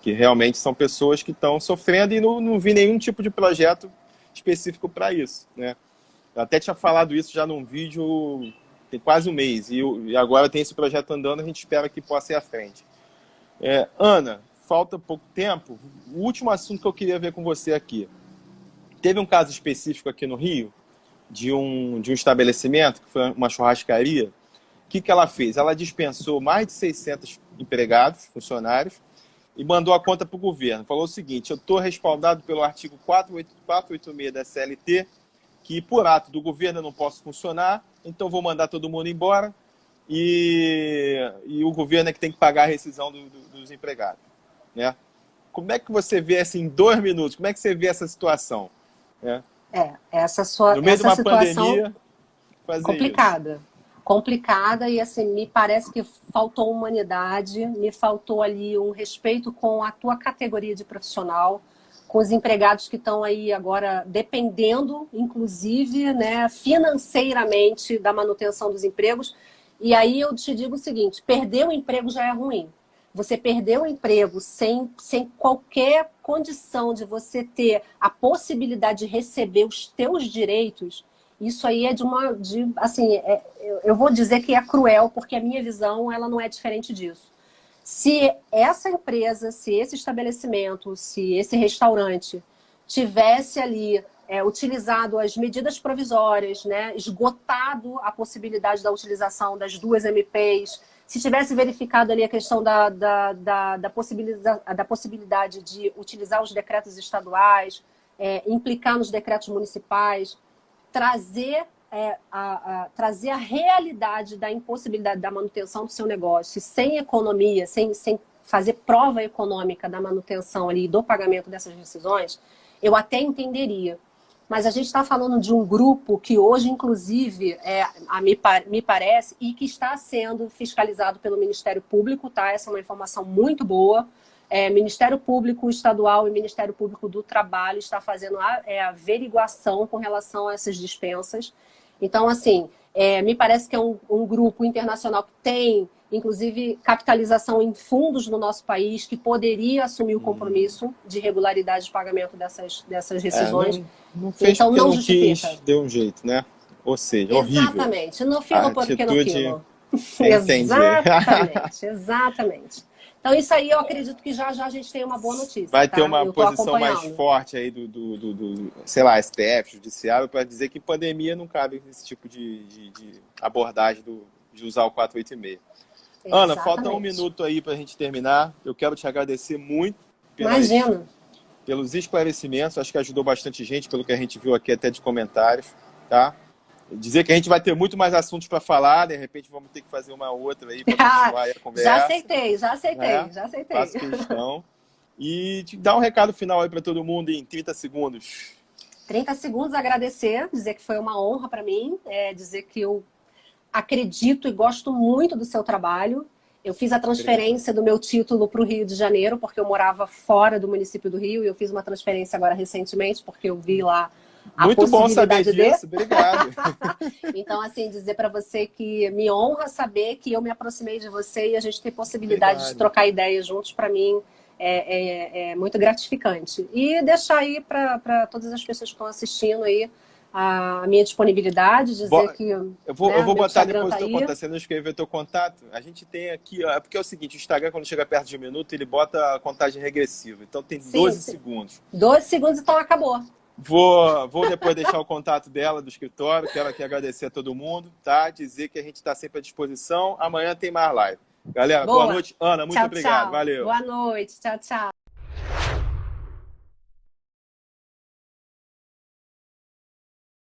Que realmente são pessoas que estão sofrendo e não vi nenhum tipo de projeto específico para isso, né? Eu até tinha falado isso já num vídeo tem quase um mês, e agora tem esse projeto andando, a gente espera que possa ir à frente. Ana, falta pouco tempo. O último assunto que eu queria ver com você aqui. Teve um caso específico aqui no Rio, de um estabelecimento, que foi uma churrascaria. O que ela fez? Ela dispensou mais de 600 empregados, funcionários, e mandou a conta para o governo. Falou o seguinte: eu estou respaldado pelo artigo 486 da CLT, que por ato do governo eu não posso funcionar, então vou mandar todo mundo embora e o governo é que tem que pagar a rescisão dos empregados, né? Como é que você vê, assim, em 2 minutos, como é que você vê essa situação? Né? No meio de uma situação pandemia, fazer complicada. Isso. Complicada e, assim, me parece que faltou humanidade, me faltou ali um respeito com a tua categoria de profissional, com os empregados que estão aí agora dependendo, inclusive, né, financeiramente da manutenção dos empregos. E aí eu te digo o seguinte: perder o emprego já é ruim. Você perder o emprego sem qualquer condição de você ter a possibilidade de receber os teus direitos, isso aí é eu vou dizer que é cruel, porque a minha visão ela não é diferente disso. Se essa empresa, se esse estabelecimento, se esse restaurante tivesse ali utilizado as medidas provisórias, né, esgotado a possibilidade da utilização das 2 MPs, se tivesse verificado ali a questão da possibilidade de utilizar os decretos estaduais, implicar nos decretos municipais, trazer a realidade da impossibilidade da manutenção do seu negócio sem economia, sem fazer prova econômica da manutenção ali, do pagamento dessas rescisões, eu até entenderia. Mas a gente está falando de um grupo que hoje, inclusive, me parece, e que está sendo fiscalizado pelo Ministério Público, tá? Essa é uma informação muito boa. Ministério Público Estadual e Ministério Público do Trabalho está fazendo a averiguação com relação a essas dispensas. Então, assim, me parece que é um grupo internacional que tem, inclusive, capitalização em fundos no nosso país, que poderia assumir o compromisso de regularidade de pagamento dessas rescisões. Não fez então, porque não justifica. Quis, deu um jeito, né? Ou seja, horrível. Exatamente. No filo porque no quilo. Entendi. Exatamente. Então, isso aí eu acredito que já a gente tem uma boa notícia. Vai ter uma posição mais forte aí sei lá, STF, Judiciário, para dizer que pandemia não cabe nesse tipo de abordagem de usar o 486. Ana, falta 1 minuto aí para a gente terminar. Eu quero te agradecer muito pelos esclarecimentos. Acho que ajudou bastante gente, pelo que a gente viu aqui até de comentários, tá? Dizer que a gente vai ter muito mais assuntos para falar, de repente vamos ter que fazer uma outra aí para continuar aí a conversa. Já aceitei. Faço questão. E te dar um recado final aí para todo mundo em 30 segundos. 30 segundos, agradecer, dizer que foi uma honra para mim, dizer que eu acredito e gosto muito do seu trabalho. Eu fiz a transferência do meu título para o Rio de Janeiro, porque eu morava fora do município do Rio, e eu fiz uma transferência agora recentemente, porque eu vi lá muito bom saber disso, obrigado. Então, assim, dizer para você que me honra saber que eu me aproximei de você e a gente tem possibilidade de trocar ideias juntos, para mim é muito gratificante. E deixar aí para todas as pessoas que estão assistindo aí a minha disponibilidade, dizer que... Eu vou botar depois o teu contato, você não escrever o teu contato. A gente tem aqui, porque é o seguinte, o Instagram, quando chega perto de 1 minuto, ele bota a contagem regressiva. Então tem 12 segundos. 12 segundos, então acabou. Vou depois deixar o contato dela do escritório. Quero aqui agradecer a todo mundo, tá? Dizer que a gente está sempre à disposição. Amanhã tem mais live. Galera, boa noite. Ana, muito obrigado. Tchau. Valeu. Boa noite. Tchau.